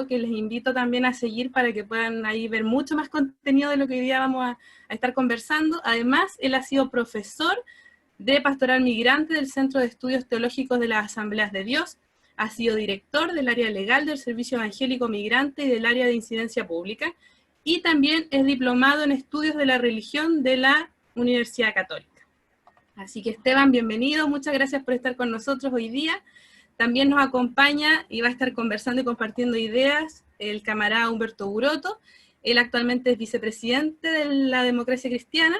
que les invito también a seguir para que puedan ahí ver mucho más contenido de lo que hoy día vamos a estar conversando. Además, él ha sido profesor de Pastoral Migrante del Centro de Estudios Teológicos de las Asambleas de Dios, ha sido director del área legal del Servicio Evangélico Migrante y del área de incidencia pública, y también es diplomado en estudios de la religión de la Universidad Católica. Así que Esteban, bienvenido, muchas gracias por estar con nosotros hoy día. También nos acompaña y va a estar conversando y compartiendo ideas el camarada Humberto Buroto. Él actualmente es vicepresidente de la Democracia Cristiana.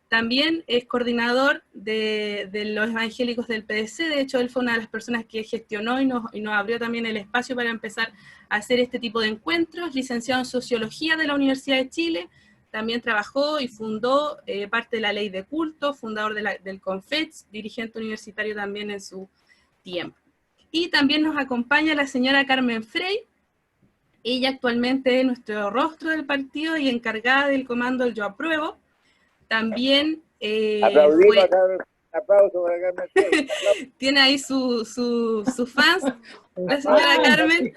También es coordinador de los evangélicos del PDC. De hecho, él fue una de las personas que gestionó y nos abrió también el espacio para empezar a hacer este tipo de encuentros. Licenciado en Sociología de la Universidad de Chile. También trabajó y fundó parte de la Ley de Culto, fundador del CONFETS, dirigente universitario también en su tiempo. Y también nos acompaña la señora Carmen Frey. Ella actualmente es nuestro rostro del partido y encargada del comando del Yo Apruebo. También aplauso para Carmen Frey. tiene ahí sus fans. La señora Carmen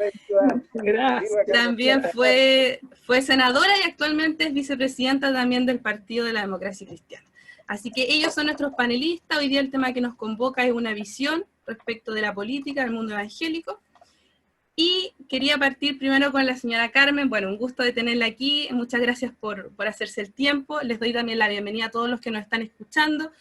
también fue senadora y actualmente es vicepresidenta también del Partido de la Democracia Cristiana. Así que ellos son nuestros panelistas. Hoy día el tema que nos convoca es una visión respecto de la política del mundo evangélico. Y quería partir primero con la señora Carmen. Bueno, un gusto de tenerla aquí. Muchas gracias por hacerse el tiempo. Les doy también la bienvenida a todos los que nos están escuchando.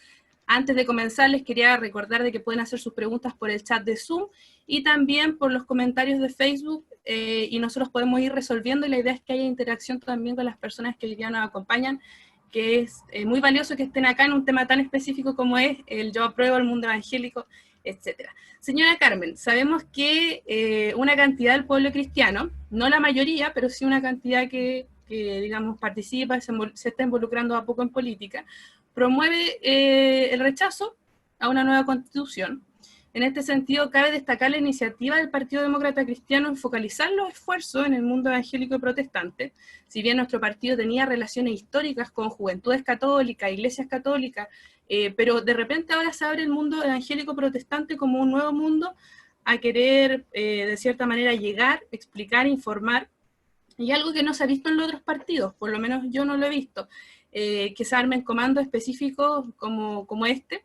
Antes de comenzar, les quería recordar de que pueden hacer sus preguntas por el chat de Zoom y también por los comentarios de Facebook, y nosotros podemos ir resolviendo, y la idea es que haya interacción también con las personas que hoy día nos acompañan, que es muy valioso que estén acá en un tema tan específico como es el Yo Apruebo, el mundo evangélico, etc. Señora Carmen, sabemos que una cantidad del pueblo cristiano, no la mayoría, pero sí una cantidad que digamos, participa, se está involucrando a poco en política, promueve el rechazo a una nueva constitución. En este sentido, cabe destacar la iniciativa del Partido Demócrata Cristiano en focalizar los esfuerzos en el mundo evangélico y protestante. Si bien nuestro partido tenía relaciones históricas con juventudes católicas, iglesias católicas, pero de repente ahora se abre el mundo evangélico protestante como un nuevo mundo a querer, de cierta manera, llegar, explicar, informar, y algo que no se ha visto en los otros partidos, por lo menos yo no lo he visto, que se armen comandos específicos como este.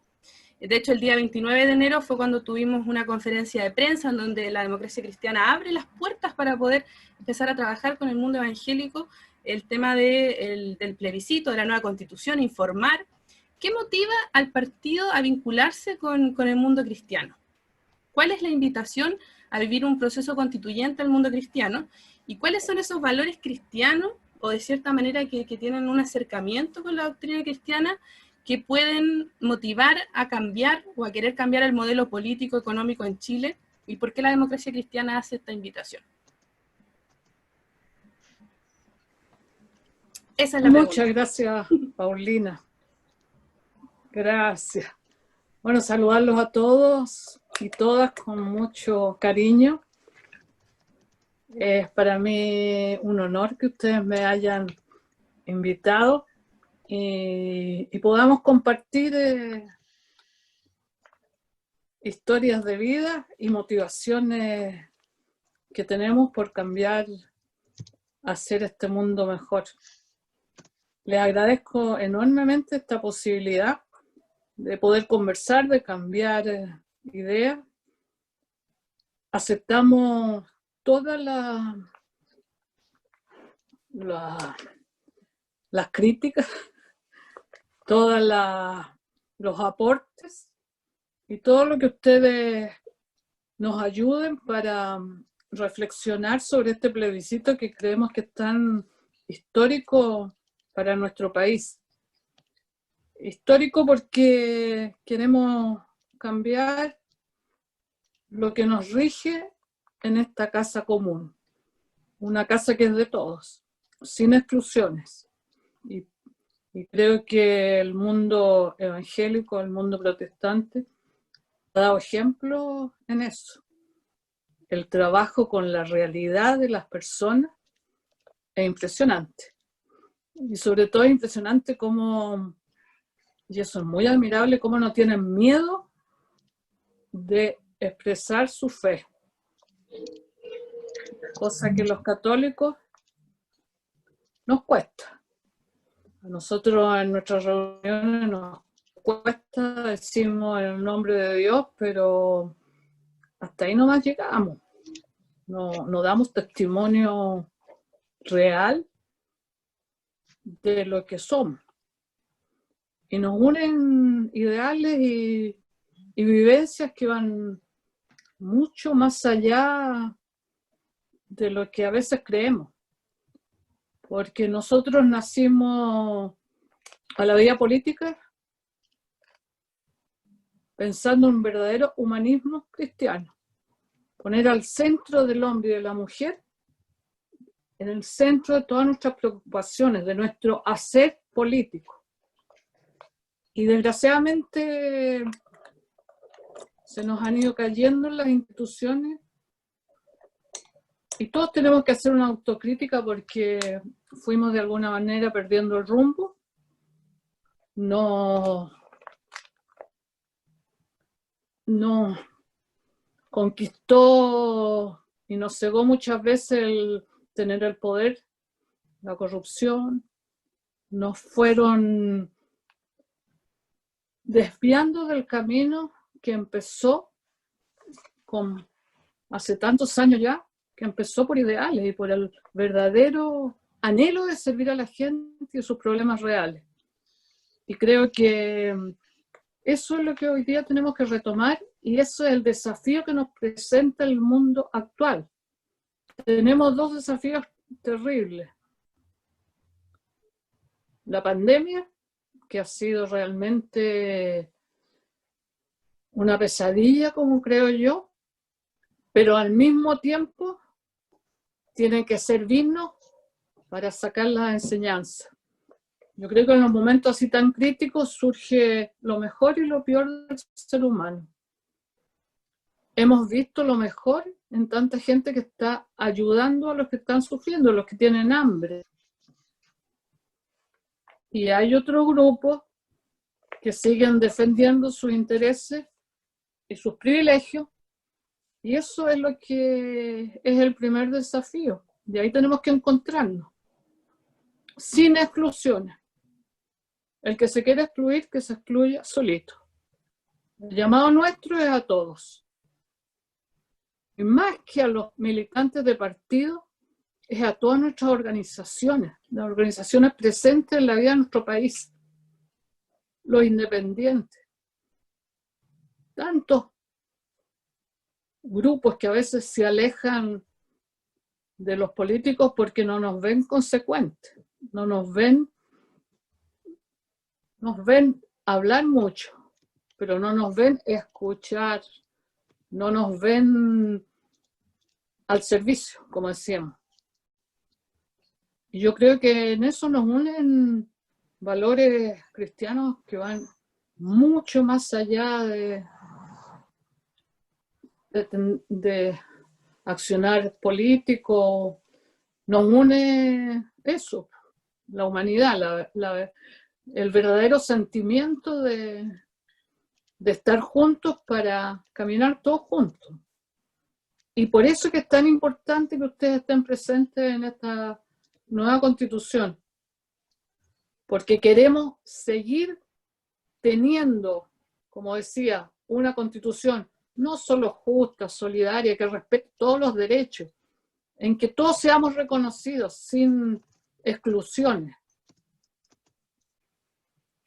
De hecho, el día 29 de enero fue cuando tuvimos una conferencia de prensa en donde la Democracia Cristiana abre las puertas para poder empezar a trabajar con el mundo evangélico el tema del plebiscito, de la nueva constitución, informar. ¿Qué motiva al partido a vincularse con el mundo cristiano? ¿Cuál es la invitación a vivir un proceso constituyente al mundo cristiano? ¿Y cuáles son esos valores cristianos, o de cierta manera que tienen un acercamiento con la doctrina cristiana, que pueden motivar a cambiar o a querer cambiar el modelo político, económico en Chile? ¿Y por qué la Democracia Cristiana hace esta invitación? Esa es la pregunta. Muchas gracias, Paulina. Gracias. Bueno, saludarlos a todos y todas con mucho cariño. Es para mí un honor que ustedes me hayan invitado y podamos compartir historias de vida y motivaciones que tenemos por cambiar, hacer este mundo mejor. Les agradezco enormemente esta posibilidad de poder conversar, de cambiar ideas. Aceptamos todas las críticas, todos los aportes y todo lo que ustedes nos ayuden para reflexionar sobre este plebiscito que creemos que es tan histórico para nuestro país. Histórico porque queremos cambiar lo que nos rige en esta casa común, una casa que es de todos, sin exclusiones. Y creo que el mundo evangélico, el mundo protestante, ha dado ejemplo en eso. El trabajo con la realidad de las personas es impresionante. Y sobre todo es impresionante cómo, y eso es muy admirable, cómo no tienen miedo de expresar su fe. cosa que los católicos nos cuesta. A nosotros en nuestras reuniones nos cuesta, decimos en el nombre de Dios, pero hasta ahí nomás llegamos. No damos testimonio real de lo que somos. Y nos unen ideales y vivencias que van mucho más allá de lo que a veces creemos. Porque nosotros nacimos a la vida política pensando en un verdadero humanismo cristiano. Poner al centro del hombre y de la mujer en el centro de todas nuestras preocupaciones, de nuestro hacer político. Y desgraciadamente se nos han ido cayendo las instituciones y todos tenemos que hacer una autocrítica porque fuimos de alguna manera perdiendo el rumbo. No conquistó y nos cegó muchas veces el tener el poder, la corrupción, nos fueron desviando del camino que empezó hace tantos años ya, que empezó por ideales y por el verdadero anhelo de servir a la gente y sus problemas reales. Y creo que eso es lo que hoy día tenemos que retomar y eso es el desafío que nos presenta el mundo actual. Tenemos dos desafíos terribles. La pandemia, que ha sido realmente una pesadilla, como creo yo, pero al mismo tiempo tiene que servirnos para sacar las enseñanzas. Yo creo que en los momentos así tan críticos surge lo mejor y lo peor del ser humano. Hemos visto lo mejor en tanta gente que está ayudando a los que están sufriendo, a los que tienen hambre. Y hay otro grupo que siguen defendiendo sus intereses y sus privilegios, y eso es lo que es el primer desafío. Y ahí tenemos que encontrarnos, sin exclusiones. El que se quiera excluir, que se excluya solito. El llamado nuestro es a todos. Y más que a los militantes de partido, es a todas nuestras organizaciones, las organizaciones presentes en la vida de nuestro país, los independientes. Tantos grupos que a veces se alejan de los políticos porque no nos ven consecuentes, nos ven hablar mucho, pero no nos ven escuchar, no nos ven al servicio, como decíamos. Y yo creo que en eso nos unen valores cristianos que van mucho más allá de accionar político. Nos une eso, la humanidad, el verdadero sentimiento de estar juntos para caminar todos juntos. Y por eso es que es tan importante que ustedes estén presentes en esta nueva constitución, porque queremos seguir teniendo, como decía, una constitución no solo justa, solidaria, que respete todos los derechos, en que todos seamos reconocidos sin exclusiones,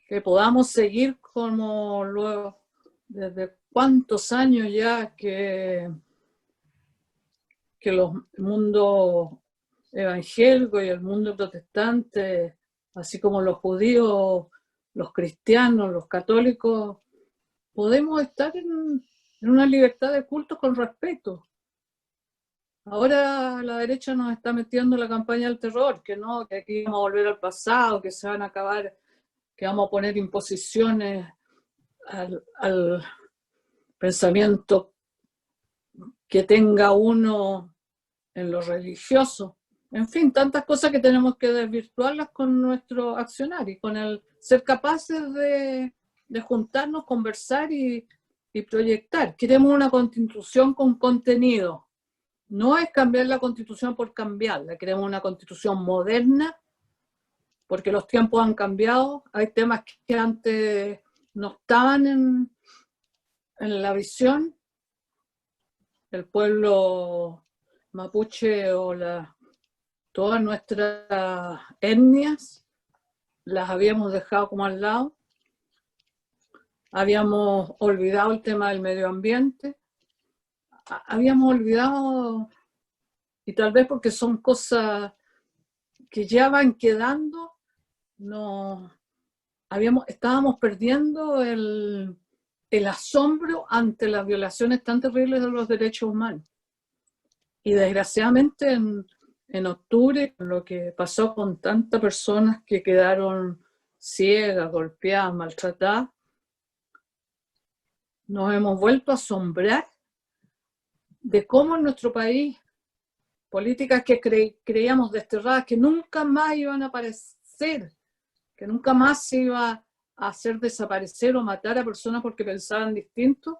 que podamos seguir como luego, desde cuántos años ya que el mundo evangélico y el mundo protestante, así como los judíos, los cristianos, los católicos, podemos estar en una libertad de culto con respeto. Ahora la derecha nos está metiendo en la campaña del terror, que no, que aquí vamos a volver al pasado, que se van a acabar, que vamos a poner imposiciones al pensamiento que tenga uno en lo religioso. En fin, tantas cosas que tenemos que desvirtuarlas con nuestro accionar y con el ser capaces de juntarnos, conversar y proyectar. Queremos una constitución con contenido, no es cambiar la Constitución por cambiarla. Queremos una Constitución moderna, porque los tiempos han cambiado. Hay temas que antes no estaban en la visión. El pueblo mapuche o todas nuestras etnias las habíamos dejado como al lado. Habíamos olvidado el tema del medio ambiente. Habíamos olvidado, y tal vez porque son cosas que ya van quedando, estábamos perdiendo el asombro ante las violaciones tan terribles de los derechos humanos. Y desgraciadamente en octubre, lo que pasó con tantas personas que quedaron ciegas, golpeadas, maltratadas, nos hemos vuelto a asombrar de cómo en nuestro país políticas que creíamos desterradas, que nunca más iban a aparecer, que nunca más se iba a hacer desaparecer o matar a personas porque pensaban distinto,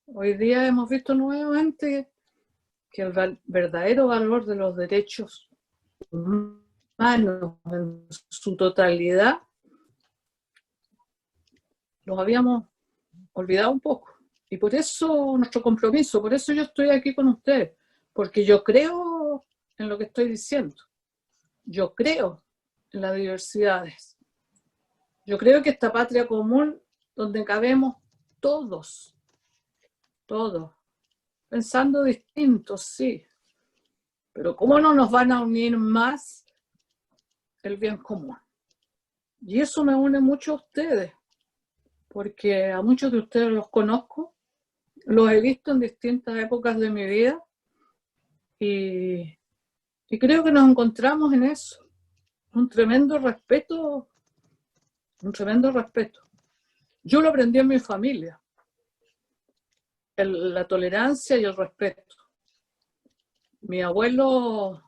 hoy día hemos visto nuevamente que el verdadero valor de los derechos humanos en su totalidad los habíamos olvidado un poco. Y por eso nuestro compromiso, por eso yo estoy aquí con ustedes, porque yo creo en lo que estoy diciendo. Yo creo en las diversidades. Yo creo que esta patria común, donde cabemos todos, pensando distintos, sí, pero ¿cómo no nos van a unir más el bien común? Y eso me une mucho a ustedes, porque a muchos de ustedes los conozco, los he visto en distintas épocas de mi vida y creo que nos encontramos en eso, un tremendo respeto. Yo lo aprendí en mi familia, la tolerancia y el respeto. Mi abuelo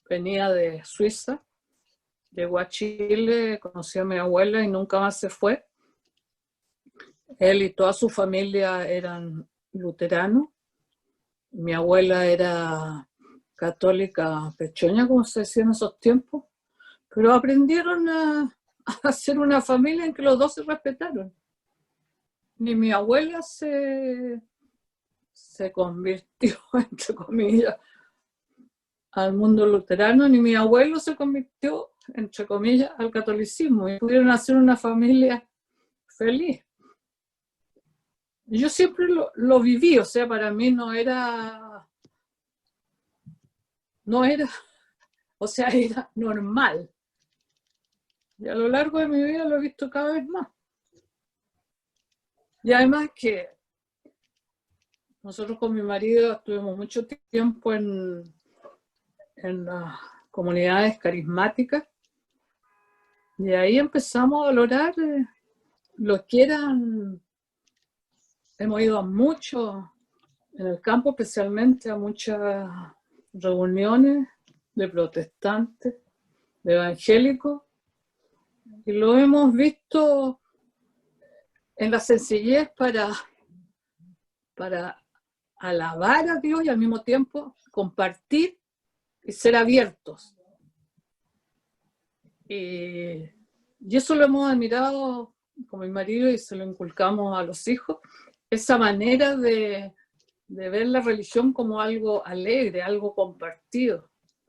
venía de Suiza, llegó a Chile, conoció a mi abuela y nunca más se fue. Él y toda su familia eran luteranos. Mi abuela era católica pechoña, como se decía en esos tiempos, pero aprendieron a hacer una familia en que los dos se respetaron. Ni mi abuela se convirtió, entre comillas, al mundo luterano, ni mi abuelo se convirtió, entre comillas, al catolicismo, y pudieron hacer una familia feliz. Yo siempre lo viví, o sea, para mí no era, o sea, era normal. Y a lo largo de mi vida lo he visto cada vez más. Y además que nosotros con mi marido estuvimos mucho tiempo en las comunidades carismáticas y ahí empezamos a valorar lo que eran. Hemos ido a mucho, en el campo especialmente, a muchas reuniones de protestantes, de evangélicos, y lo hemos visto en la sencillez para alabar a Dios y al mismo tiempo compartir y ser abiertos. Y eso lo hemos admirado con mi marido y se lo inculcamos a los hijos, esa manera de ver la religión como algo alegre, algo compartido,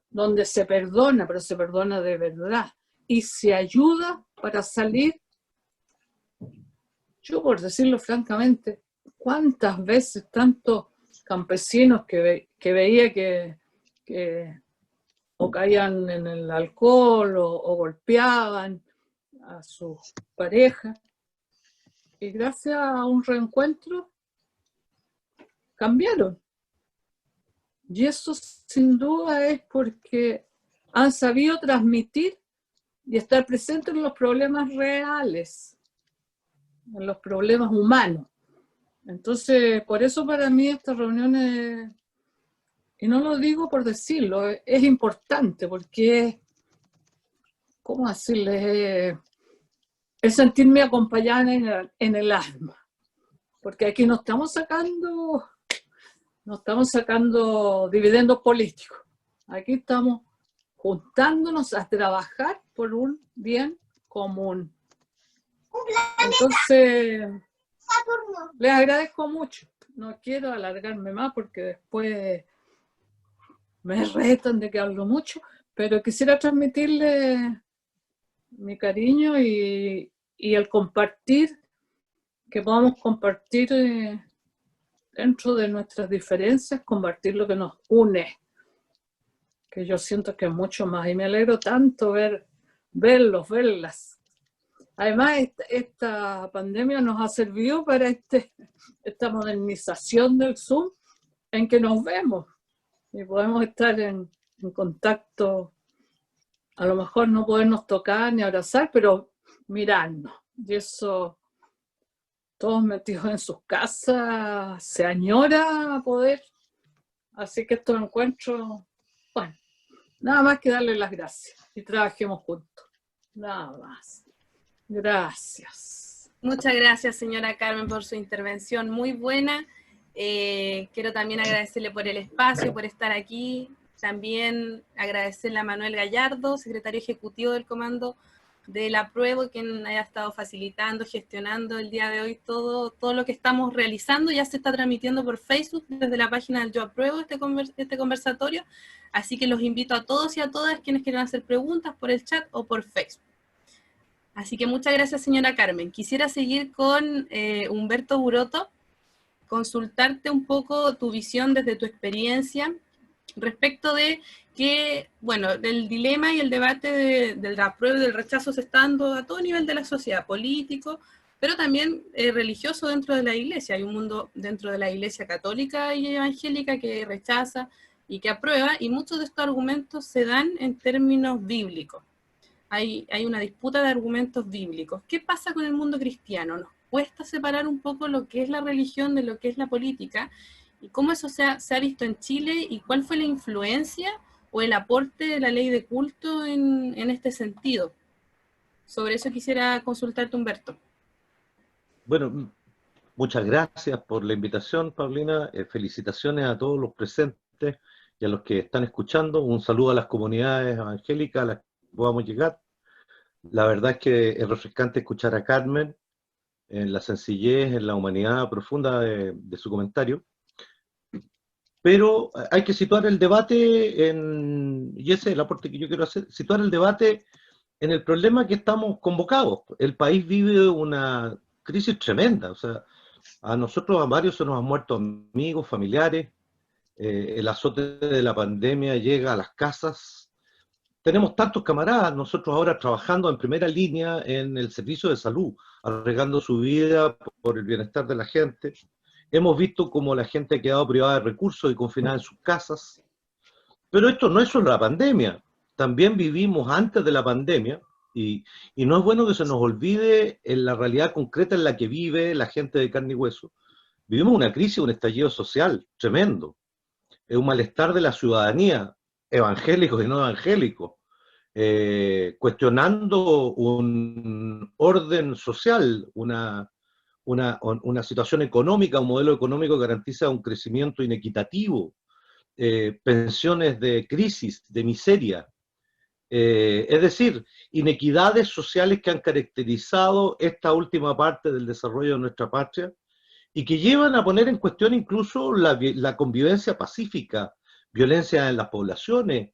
donde se perdona, pero se perdona de verdad, y se ayuda para salir. Yo, por decirlo francamente, ¿cuántas veces tantos campesinos que veía que o caían en el alcohol o golpeaban a sus parejas, y gracias a un reencuentro cambiaron? Y eso sin duda es porque han sabido transmitir y estar presentes en los problemas reales, en los problemas humanos. Entonces, por eso para mí estas reuniones, y no lo digo por decirlo, es importante porque, ¿cómo decirles? Es sentirme acompañada en el alma. Porque aquí no estamos no estamos sacando dividendos políticos. Aquí estamos juntándonos a trabajar por un bien común. Entonces, les agradezco mucho. No quiero alargarme más porque después me retan de que hablo mucho, pero quisiera transmitirle mi cariño y el compartir, que podamos compartir dentro de nuestras diferencias, compartir lo que nos une, que yo siento que es mucho más, y me alegro tanto verlas. Además, esta pandemia nos ha servido para esta modernización del Zoom, en que nos vemos y podemos estar en contacto, a lo mejor no podernos tocar ni abrazar, pero mirarnos. Y eso, todos metidos en sus casas, se añora poder. Así que estos encuentros, bueno, nada más que darle las gracias y trabajemos juntos. Nada más. Gracias. Muchas gracias, señora Carmen, por su intervención muy buena. Quiero también agradecerle por el espacio, por estar aquí. También agradecerle a Manuel Gallardo, secretario ejecutivo del Comando del Apruebo, quien haya estado facilitando, gestionando el día de hoy todo lo que estamos realizando. Ya se está transmitiendo por Facebook desde la página del Yo Apruebo este conversatorio, así que los invito a todos y a todas quienes quieran hacer preguntas por el chat o por Facebook. Así que muchas gracias, señora Carmen. Quisiera seguir con Humberto Buroto, consultarte un poco tu visión desde tu experiencia respecto de que, bueno, del dilema y el debate del apruebo y del rechazo se está dando a todo nivel de la sociedad, político, pero también religioso dentro de la iglesia. Hay un mundo dentro de la iglesia católica y evangélica que rechaza y que aprueba, y muchos de estos argumentos se dan en términos bíblicos. Hay una disputa de argumentos bíblicos. ¿Qué pasa con el mundo cristiano? ¿Nos cuesta separar un poco lo que es la religión de lo que es la política? ¿Y cómo eso se ha visto en Chile? ¿Y cuál fue la influencia o el aporte de la ley de culto en este sentido? Sobre eso quisiera consultarte, Humberto. Bueno, muchas gracias por la invitación, Paulina. Felicitaciones a todos los presentes y a los que están escuchando. Un saludo a las comunidades evangélicas a las que podamos llegar. La verdad es que es refrescante escuchar a Carmen en la sencillez, en la humanidad profunda de su comentario. Pero hay que situar el debate y ese es el aporte que yo quiero hacer, situar el debate en el problema que estamos convocados. El país vive una crisis tremenda, o sea, a nosotros, a varios, se nos han muerto amigos, familiares, el azote de la pandemia llega a las casas. Tenemos tantos camaradas, nosotros ahora trabajando en primera línea en el servicio de salud, arriesgando su vida por el bienestar de la gente. Hemos visto cómo la gente ha quedado privada de recursos y confinada en sus casas. Pero esto no es solo la pandemia, también vivimos antes de la pandemia, y no es bueno que se nos olvide en la realidad concreta en la que vive la gente de carne y hueso. Vivimos una crisis, un estallido social tremendo, es un malestar de la ciudadanía, evangélicos y no evangélicos, cuestionando un orden social, una situación económica, un modelo económico que garantiza un crecimiento inequitativo, pensiones de crisis, de miseria, es decir, inequidades sociales que han caracterizado esta última parte del desarrollo de nuestra patria y que llevan a poner en cuestión incluso la convivencia pacífica, violencia en las poblaciones,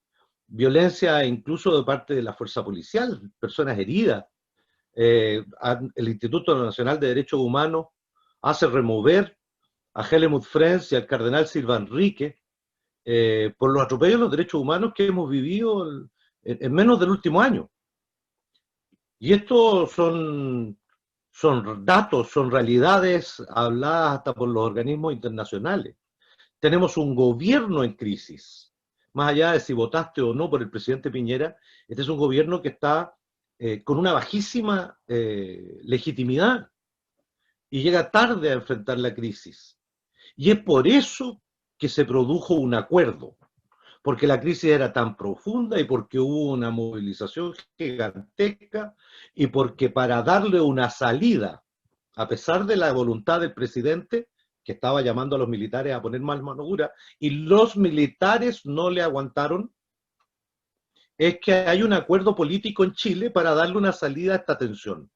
violencia incluso de parte de la fuerza policial, personas heridas. El Instituto Nacional de Derechos Humanos hace remover a Helmut Frenz y al cardenal Silva Enrique por los atropellos a los derechos humanos que hemos vivido en menos del último año. Y estos son datos, son realidades habladas hasta por los organismos internacionales. Tenemos un gobierno en crisis. Más allá de si votaste o no por el presidente Piñera, este es un gobierno que está con una bajísima legitimidad y llega tarde a enfrentar la crisis. Y es por eso que se produjo un acuerdo, porque la crisis era tan profunda y porque hubo una movilización gigantesca y porque para darle una salida, a pesar de la voluntad del presidente, que estaba llamando a los militares a poner más mano dura, y los militares no le aguantaron, es que hay un acuerdo político en Chile para darle una salida a esta tensión.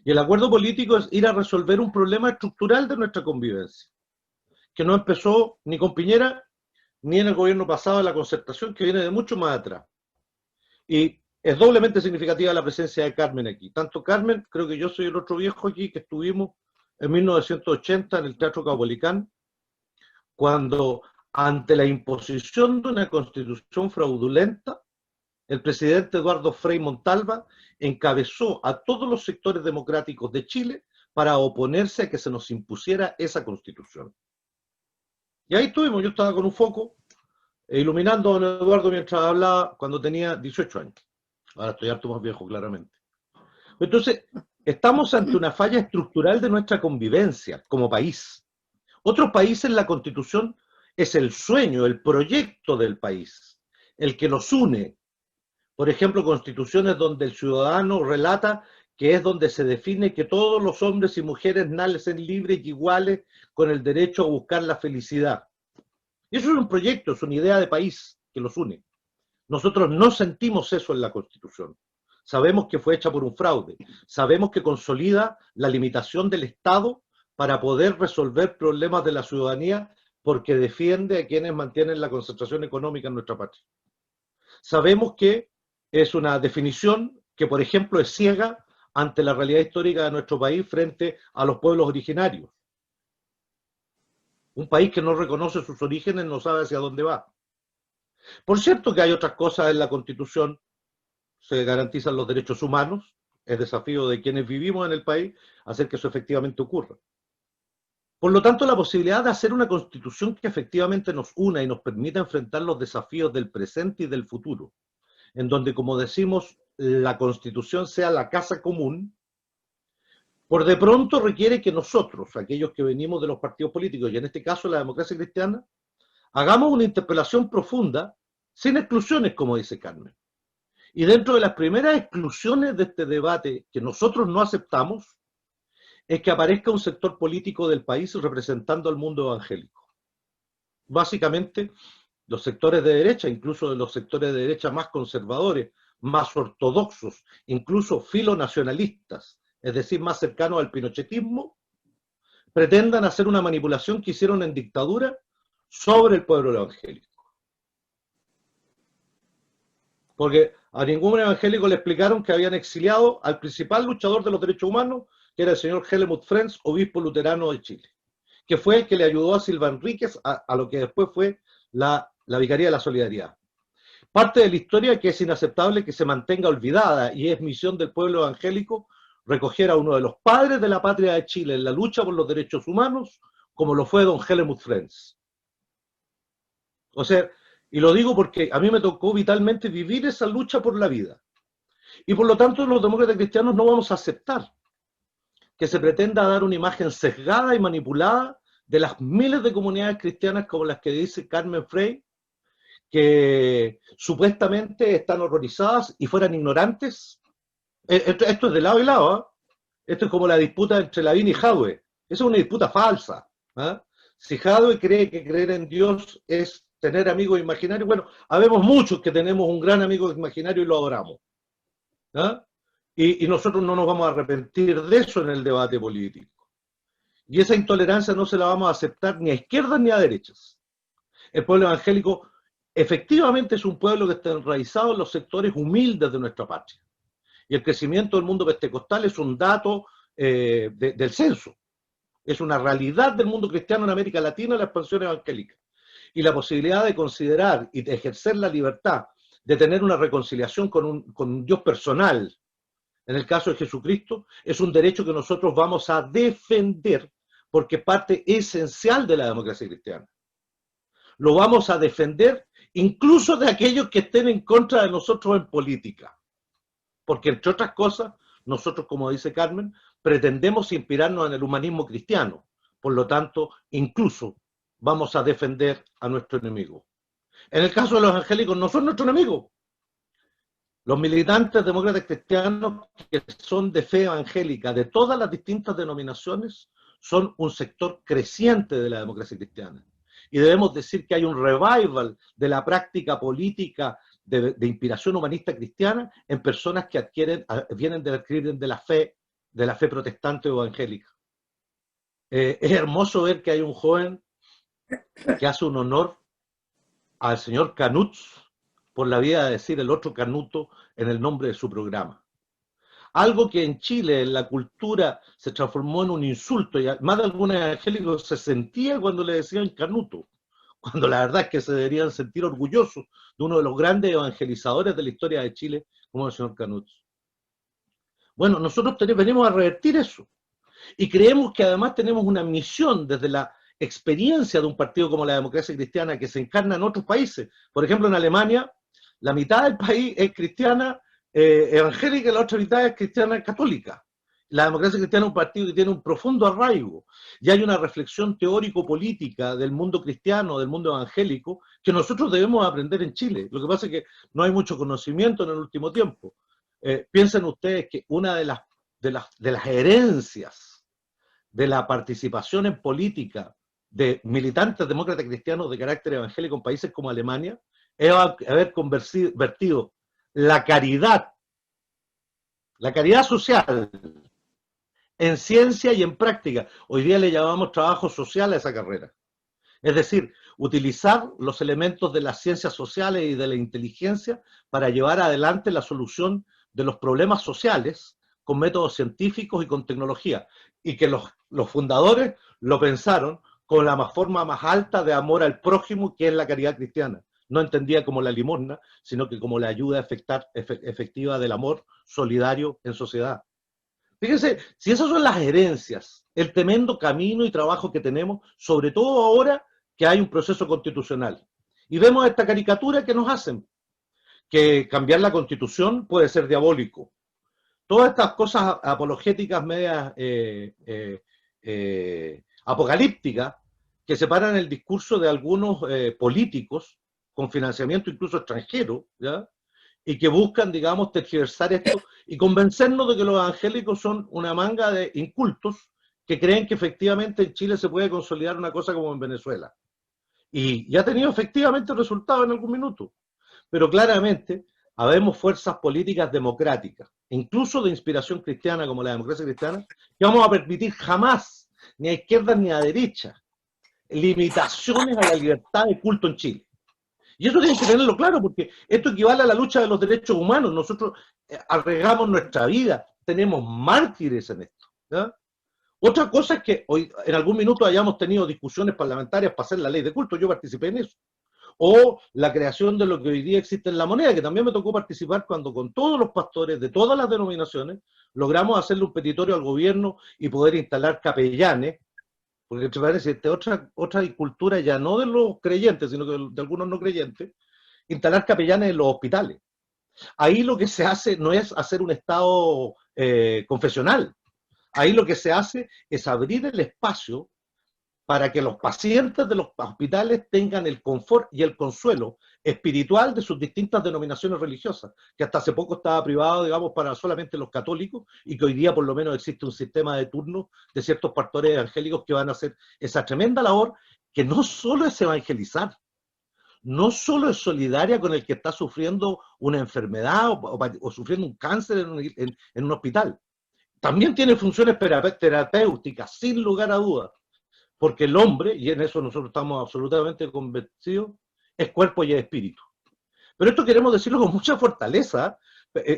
Y el acuerdo político es ir a resolver un problema estructural de nuestra convivencia, que no empezó ni con Piñera, ni en el gobierno pasado de la Concertación, que viene de mucho más atrás. Y es doblemente significativa la presencia de Carmen aquí. Tanto Carmen, creo que yo soy el otro viejo aquí, que estuvimos en 1980 en el Teatro Caupolicán, cuando ante la imposición de una constitución fraudulenta, el presidente Eduardo Frei Montalva encabezó a todos los sectores democráticos de Chile para oponerse a que se nos impusiera esa constitución. Y ahí estuvimos, yo estaba con un foco, iluminando a don Eduardo mientras hablaba cuando tenía 18 años. Ahora estoy harto más viejo, claramente. Entonces, estamos ante una falla estructural de nuestra convivencia como país. Otros países, la Constitución es el sueño, el proyecto del país, el que nos une. Por ejemplo, constituciones donde el ciudadano relata que es donde se define que todos los hombres y mujeres nacen libres y iguales con el derecho a buscar la felicidad. Y eso es un proyecto, es una idea de país que los une. Nosotros no sentimos eso en la Constitución. Sabemos que fue hecha por un fraude. Sabemos que consolida la limitación del Estado para poder resolver problemas de la ciudadanía porque defiende a quienes mantienen la concentración económica en nuestra patria. Sabemos que es una definición que, por ejemplo, es ciega ante la realidad histórica de nuestro país frente a los pueblos originarios. Un país que no reconoce sus orígenes no sabe hacia dónde va. Por cierto que hay otras cosas en la Constitución, se garantizan los derechos humanos, es desafío de quienes vivimos en el país hacer que eso efectivamente ocurra. Por lo tanto, la posibilidad de hacer una Constitución que efectivamente nos una y nos permita enfrentar los desafíos del presente y del futuro, en donde, como decimos, la Constitución sea la casa común, por de pronto requiere que nosotros, aquellos que venimos de los partidos políticos, y en este caso la democracia cristiana, hagamos una interpelación profunda, sin exclusiones, como dice Carmen. Y dentro de las primeras exclusiones de este debate que nosotros no aceptamos, es que aparezca un sector político del país representando al mundo evangélico. Básicamente, los sectores de derecha, incluso de los sectores de derecha más conservadores, más ortodoxos, incluso filonacionalistas, es decir, más cercanos al pinochetismo, pretendan hacer una manipulación que hicieron en dictadura sobre el pueblo evangélico. Porque a ningún evangélico le explicaron que habían exiliado al principal luchador de los derechos humanos, que era el señor Helmut Frenz, obispo luterano de Chile, que fue el que le ayudó a Silva Enríquez a lo que después fue la Vicaría de la Solidaridad. Parte de la historia que es inaceptable que se mantenga olvidada, y es misión del pueblo evangélico recoger a uno de los padres de la patria de Chile en la lucha por los derechos humanos, como lo fue don Helmut Frenz. O sea, y lo digo porque a mí me tocó vitalmente vivir esa lucha por la vida. Y por lo tanto los demócratas cristianos no vamos a aceptar que se pretenda dar una imagen sesgada y manipulada de las miles de comunidades cristianas como las que dice Carmen Frey, que supuestamente están horrorizadas y fueran ignorantes. Esto es de lado y lado, ¿eh? Esto es como la disputa entre Lavín y Jadwe. Esa es una disputa falsa, ¿eh? Si Jadwe cree que creer en Dios es tener amigos imaginarios, bueno, habemos muchos que tenemos un gran amigo imaginario y lo adoramos, ¿eh? Y nosotros no nos vamos a arrepentir de eso en el debate político. Y esa intolerancia no se la vamos a aceptar ni a izquierdas ni a derechas. El pueblo evangélico efectivamente es un pueblo que está enraizado en los sectores humildes de nuestra patria. Y el crecimiento del mundo pentecostal es un dato del censo. Es una realidad del mundo cristiano en América Latina, la expansión evangélica. Y la posibilidad de considerar y de ejercer la libertad de tener una reconciliación con un Dios personal, en el caso de Jesucristo, es un derecho que nosotros vamos a defender porque es parte esencial de la democracia cristiana. Lo vamos a defender incluso de aquellos que estén en contra de nosotros en política. Porque, entre otras cosas, nosotros, como dice Carmen, pretendemos inspirarnos en el humanismo cristiano. Por lo tanto, incluso vamos a defender a nuestro enemigo. En el caso de los evangélicos, no son nuestro enemigo. Los militantes demócratas cristianos que son de fe evangélica, de todas las distintas denominaciones, son un sector creciente de la democracia cristiana. Y debemos decir que hay un revival de la práctica política de inspiración humanista cristiana en personas que vienen de adquirir de la fe protestante o evangélica. Es hermoso ver que hay un joven que hace un honor al señor Canuts por la vía de decir el otro Canuto en el nombre de su programa. Algo que en Chile, en la cultura, se transformó en un insulto, y más de algún evangélico se sentía cuando le decían Canuto, cuando la verdad es que se deberían sentir orgullosos de uno de los grandes evangelizadores de la historia de Chile, como el señor Canuts. Bueno, nosotros venimos a revertir eso, y creemos que además tenemos una misión desde la experiencia de un partido como la democracia cristiana que se encarna en otros países. Por ejemplo, en Alemania, la mitad del país es cristiana evangélica y la otra mitad es cristiana católica. La democracia cristiana es un partido que tiene un profundo arraigo y hay una reflexión teórico-política del mundo cristiano, del mundo evangélico, que nosotros debemos aprender en Chile. Lo que pasa es que no hay mucho conocimiento en el último tiempo. Piensen ustedes que una de las herencias de la participación en política de militantes demócratas cristianos de carácter evangélico en países como Alemania es haber convertido la caridad social en ciencia y en práctica. Hoy día le llamamos trabajo social a esa carrera. Es decir, utilizar los elementos de las ciencias sociales y de la inteligencia para llevar adelante la solución de los problemas sociales con métodos científicos y con tecnología. Y que los fundadores lo pensaron con la forma más alta de amor al prójimo, que es la caridad cristiana. No entendía como la limosna, sino que como la ayuda efectiva del amor solidario en sociedad. Fíjense, si esas son las herencias, el tremendo camino y trabajo que tenemos, sobre todo ahora que hay un proceso constitucional. Y vemos esta caricatura que nos hacen, que cambiar la constitución puede ser diabólico. Todas estas cosas apologéticas medias apocalípticas que separan el discurso de algunos políticos con financiamiento incluso extranjero, ¿ya? Y que buscan, digamos, tergiversar esto y convencernos de que los evangélicos son una manga de incultos que creen que efectivamente en Chile se puede consolidar una cosa como en Venezuela. Y ya ha tenido efectivamente resultados en algún minuto. Pero claramente habemos fuerzas políticas democráticas, incluso de inspiración cristiana como la democracia cristiana, que vamos a permitir jamás, ni a izquierda ni a derecha, limitaciones a la libertad de culto en Chile. Y eso tienen que tenerlo claro, porque esto equivale a la lucha de los derechos humanos. Nosotros arriesgamos nuestra vida, tenemos mártires en esto, ¿ya? Otra cosa es que hoy en algún minuto hayamos tenido discusiones parlamentarias para hacer la ley de culto, yo participé en eso. O la creación de lo que hoy día existe en La Moneda, que también me tocó participar cuando con todos los pastores de todas las denominaciones logramos hacerle un petitorio al gobierno y poder instalar capellanes, porque entre paréntesis, otra cultura ya no de los creyentes, sino que de algunos no creyentes, instalar capellanes en los hospitales. Ahí lo que se hace no es hacer un estado confesional, ahí lo que se hace es abrir el espacio para que los pacientes de los hospitales tengan el confort y el consuelo espiritual de sus distintas denominaciones religiosas, que hasta hace poco estaba privado, digamos, para solamente los católicos, y que hoy día por lo menos existe un sistema de turno de ciertos pastores evangélicos que van a hacer esa tremenda labor, que no solo es evangelizar, no solo es solidaria con el que está sufriendo una enfermedad o sufriendo un cáncer en un hospital, también tiene funciones terapéuticas, sin lugar a dudas. Porque el hombre, y en eso nosotros estamos absolutamente convencidos, es cuerpo y es espíritu. Pero esto queremos decirlo con mucha fortaleza.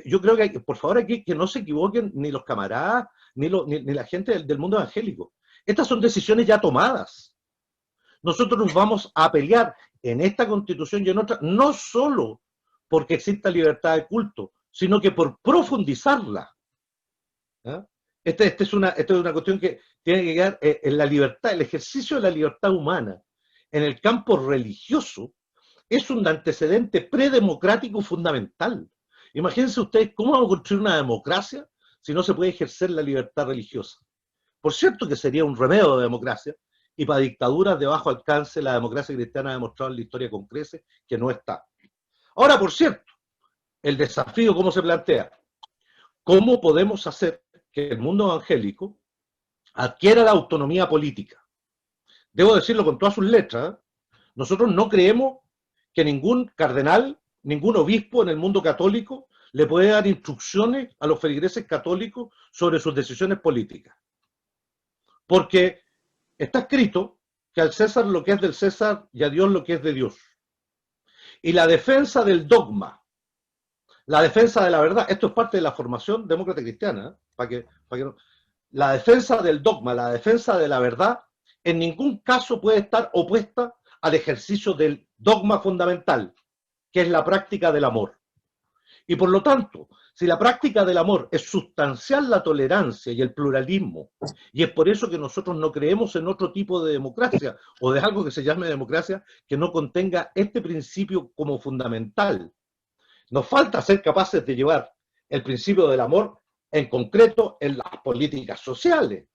Yo creo que, por favor, aquí que no se equivoquen ni los camaradas, ni la gente del mundo evangélico. Estas son decisiones ya tomadas. Nosotros nos vamos a pelear en esta constitución y en otra, no solo porque exista libertad de culto, sino que por profundizarla. ¿Ah? Esta es una cuestión que tiene que quedar en la libertad, el ejercicio de la libertad humana en el campo religioso es un antecedente predemocrático fundamental. Imagínense ustedes cómo vamos a construir una democracia si no se puede ejercer la libertad religiosa. Por cierto que sería un remedio de democracia, y para dictaduras de bajo alcance la democracia cristiana ha demostrado en la historia con creces que no está. Ahora, por cierto, el desafío, ¿cómo se plantea? ¿Cómo podemos hacer que el mundo evangélico adquiera la autonomía política. Debo decirlo con todas sus letras, ¿eh? Nosotros no creemos que ningún cardenal, ningún obispo en el mundo católico le puede dar instrucciones a los feligreses católicos sobre sus decisiones políticas. Porque está escrito que al César lo que es del César y a Dios lo que es de Dios. Y la defensa del dogma, la defensa de la verdad, esto es parte de la formación demócrata cristiana, la defensa del dogma, la defensa de la verdad, en ningún caso puede estar opuesta al ejercicio del dogma fundamental, que es la práctica del amor. Y por lo tanto, si la práctica del amor es sustancial la tolerancia y el pluralismo, y es por eso que nosotros no creemos en otro tipo de democracia, o de algo que se llame democracia, que no contenga este principio como fundamental. Nos falta ser capaces de llevar el principio del amor en concreto en las políticas sociales,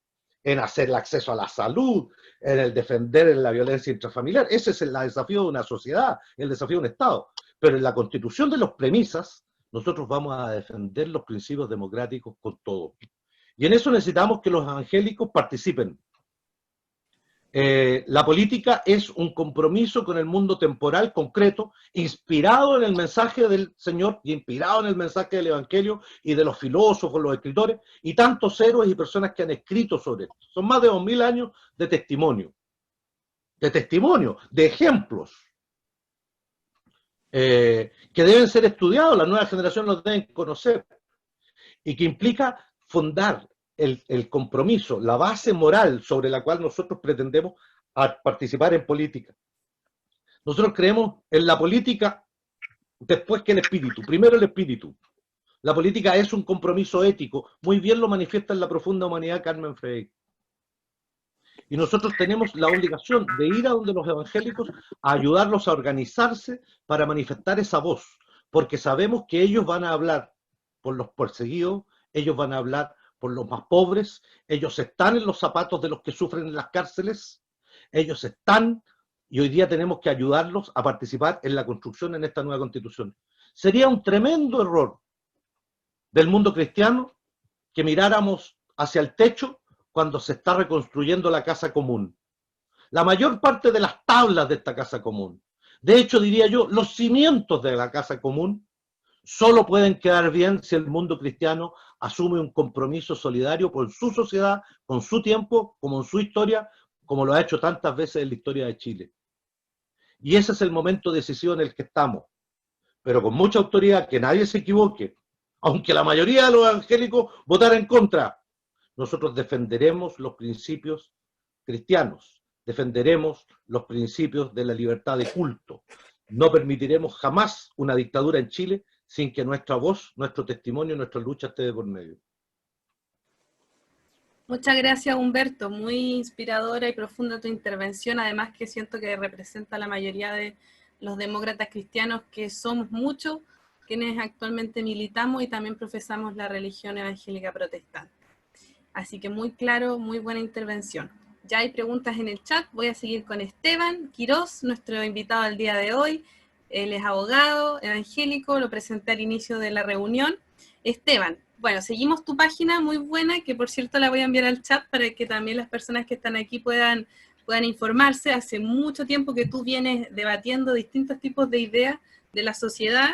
en hacer el acceso a la salud, en el defender la violencia intrafamiliar. Ese es el desafío de una sociedad, el desafío de un Estado. Pero en la constitución de los premisas, nosotros vamos a defender los principios democráticos con todo. Y en eso necesitamos que los evangélicos participen. La política es un compromiso con el mundo temporal concreto, inspirado en el mensaje del Señor y inspirado en el mensaje del Evangelio y de los filósofos, los escritores y tantos héroes y personas que han escrito sobre esto. Son más de 2000 años de testimonio, de ejemplos que deben ser estudiados, las nuevas generaciones los deben conocer, y que implica fundar el compromiso, la base moral sobre la cual nosotros pretendemos participar en política. Nosotros creemos en la política después que el espíritu. Primero el espíritu. La política es un compromiso ético. Muy bien lo manifiesta en La profunda humanidad Carmen Frey. Y nosotros tenemos la obligación de ir a donde los evangélicos a ayudarlos a organizarse para manifestar esa voz. Porque sabemos que ellos van a hablar por los perseguidos, ellos van a hablar por los más pobres, ellos están en los zapatos de los que sufren en las cárceles, ellos están, y hoy día tenemos que ayudarlos a participar en la construcción en esta nueva constitución. Sería un tremendo error del mundo cristiano que miráramos hacia el techo cuando se está reconstruyendo la casa común. La mayor parte de las tablas de esta casa común, de hecho diría yo, los cimientos de la casa común, solo pueden quedar bien si el mundo cristiano asume un compromiso solidario con su sociedad, con su tiempo, como en su historia, como lo ha hecho tantas veces en la historia de Chile. Y ese es el momento decisivo en el que estamos. Pero con mucha autoridad, que nadie se equivoque, aunque la mayoría de los evangélicos votara en contra, nosotros defenderemos los principios cristianos, defenderemos los principios de la libertad de culto. No permitiremos jamás una dictadura en Chile sin que nuestra voz, nuestro testimonio, nuestra lucha esté de por medio. Muchas gracias, Humberto. Muy inspiradora y profunda tu intervención, además que siento que representa a la mayoría de los demócratas cristianos, que somos muchos, quienes actualmente militamos y también profesamos la religión evangélica protestante. Así que muy claro, muy buena intervención. Ya hay preguntas en el chat, voy a seguir con Esteban Quirós, nuestro invitado al día de hoy. Él es abogado evangélico, lo presenté al inicio de la reunión. Esteban, bueno, seguimos tu página muy buena, que por cierto la voy a enviar al chat para que también las personas que están aquí puedan informarse. Hace mucho tiempo que tú vienes debatiendo distintos tipos de ideas de la sociedad,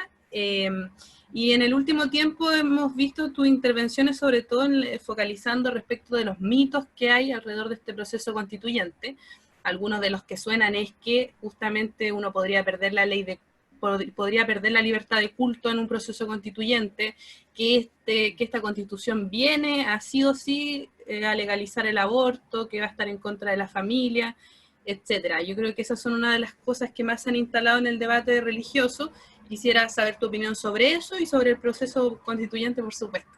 y en el último tiempo hemos visto tus intervenciones sobre todo focalizando respecto de los mitos que hay alrededor de este proceso constituyente. Algunos de los que suenan es que justamente uno podría perder la libertad de culto en un proceso constituyente, que esta constitución viene a sí o sí a legalizar el aborto, que va a estar en contra de la familia, etcétera. Yo creo que esas son una de las cosas que más se han instalado en el debate religioso. Quisiera saber tu opinión sobre eso y sobre el proceso constituyente, por supuesto.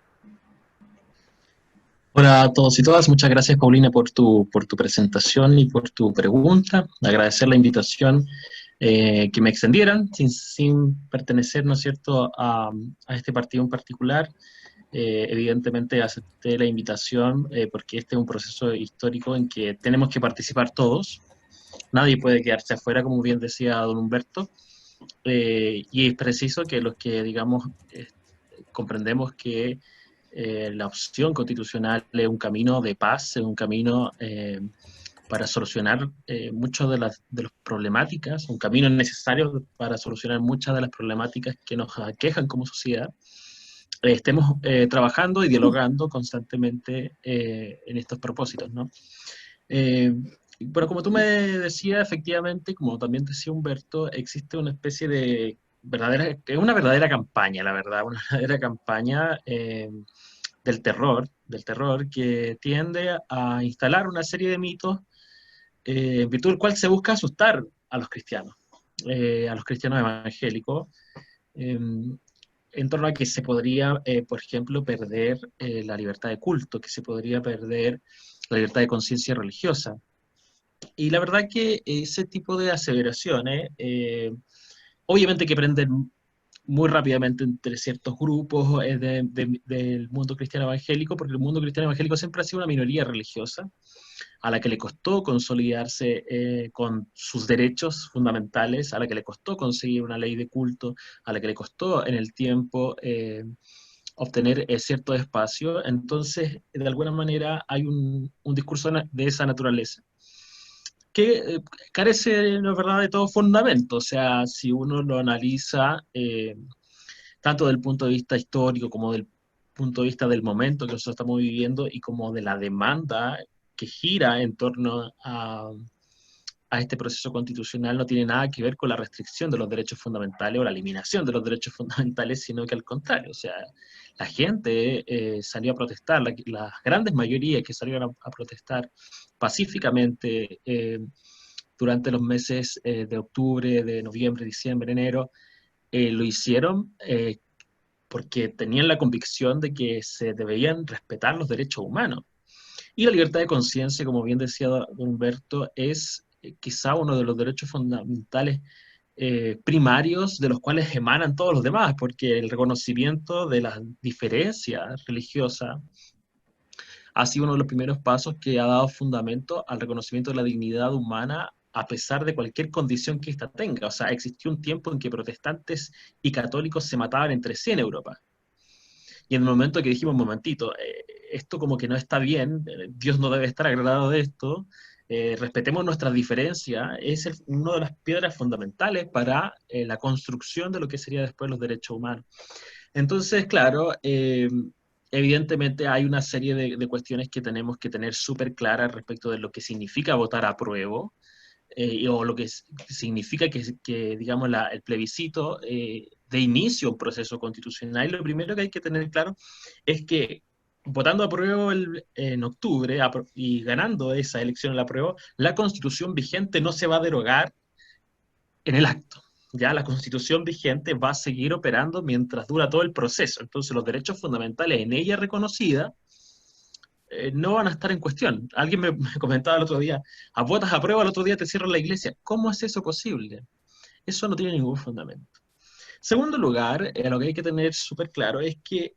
Hola a todos y todas, muchas gracias Paulina por tu presentación y por tu pregunta. Agradecer la invitación que me extendieran sin pertenecer, ¿no es cierto?, a este partido en particular. Evidentemente acepté la invitación porque este es un proceso histórico en que tenemos que participar todos. Nadie puede quedarse afuera, como bien decía don Humberto. Y es preciso que los que, digamos, comprendemos que la opción constitucional es un camino de paz, es un camino para solucionar muchas de las problemáticas, un camino necesario para solucionar muchas de las problemáticas que nos aquejan como sociedad. Estemos trabajando y dialogando constantemente en estos propósitos, ¿no? Pero como tú me decías, efectivamente, como también decía Humberto, existe una especie de es una verdadera campaña, la verdad, una verdadera campaña del terror que tiende a instalar una serie de mitos en virtud del cual se busca asustar a los cristianos evangélicos, en torno a que se podría, por ejemplo, perder la libertad de culto, que se podría perder la libertad de conciencia religiosa. Y la verdad que ese tipo de aseveraciones, obviamente que prenden muy rápidamente entre ciertos grupos del mundo cristiano evangélico, porque el mundo cristiano evangélico siempre ha sido una minoría religiosa, a la que le costó consolidarse con sus derechos fundamentales, a la que le costó conseguir una ley de culto, a la que le costó en el tiempo obtener cierto espacio. Entonces, de alguna manera, hay un discurso de esa naturaleza que carece, la verdad, de todo fundamento. O sea, si uno lo analiza tanto del punto de vista histórico como del punto de vista del momento que nosotros estamos viviendo y como de la demanda que gira en torno a este proceso constitucional, no tiene nada que ver con la restricción de los derechos fundamentales o la eliminación de los derechos fundamentales, sino que al contrario. O sea, la gente salió a protestar, las grandes mayorías que salieron a protestar pacíficamente durante los meses de octubre, de noviembre, diciembre, enero, lo hicieron porque tenían la convicción de que se debían respetar los derechos humanos. Y la libertad de conciencia, como bien decía don Humberto, es quizá uno de los derechos fundamentales primarios de los cuales emanan todos los demás, porque el reconocimiento de las diferencias religiosas ha sido uno de los primeros pasos que ha dado fundamento al reconocimiento de la dignidad humana a pesar de cualquier condición que ésta tenga. O sea, existió un tiempo en que protestantes y católicos se mataban entre sí en Europa. Y en el momento que dijimos, un momentito, esto como que no está bien, Dios no debe estar agradado de esto, respetemos nuestras diferencias, es una de las piedras fundamentales para la construcción de lo que sería después los derechos humanos. Entonces, claro, evidentemente hay una serie de cuestiones que tenemos que tener súper claras respecto de lo que significa votar a prueba, o lo que significa que digamos, el plebiscito de inicio a un proceso constitucional. Y lo primero que hay que tener claro es que votando a prueba en octubre y ganando esa elección a la prueba, la constitución vigente no se va a derogar en el acto. Ya la constitución vigente va a seguir operando mientras dura todo el proceso. Entonces los derechos fundamentales en ella reconocida no van a estar en cuestión. Alguien me comentaba el otro día, a votas a prueba, el otro día te cierran la iglesia. ¿Cómo es eso posible? Eso no tiene ningún fundamento. Segundo lugar, lo que hay que tener súper claro es que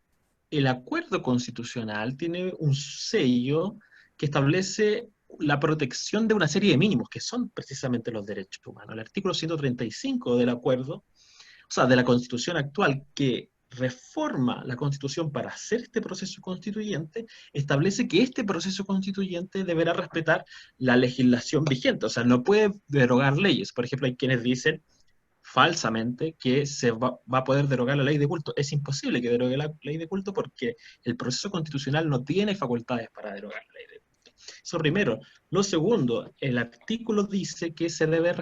el acuerdo constitucional tiene un sello que establece la protección de una serie de mínimos, que son precisamente los derechos humanos. El artículo 135 del acuerdo, o sea, de la Constitución actual, que reforma la Constitución para hacer este proceso constituyente, establece que este proceso constituyente deberá respetar la legislación vigente, o sea, no puede derogar leyes. Por ejemplo, hay quienes dicen falsamente que se va a poder derogar la ley de culto. Es imposible que derogue la ley de culto porque el proceso constitucional no tiene facultades para derogar la ley de culto. Eso primero. Lo segundo, el artículo dice que se debe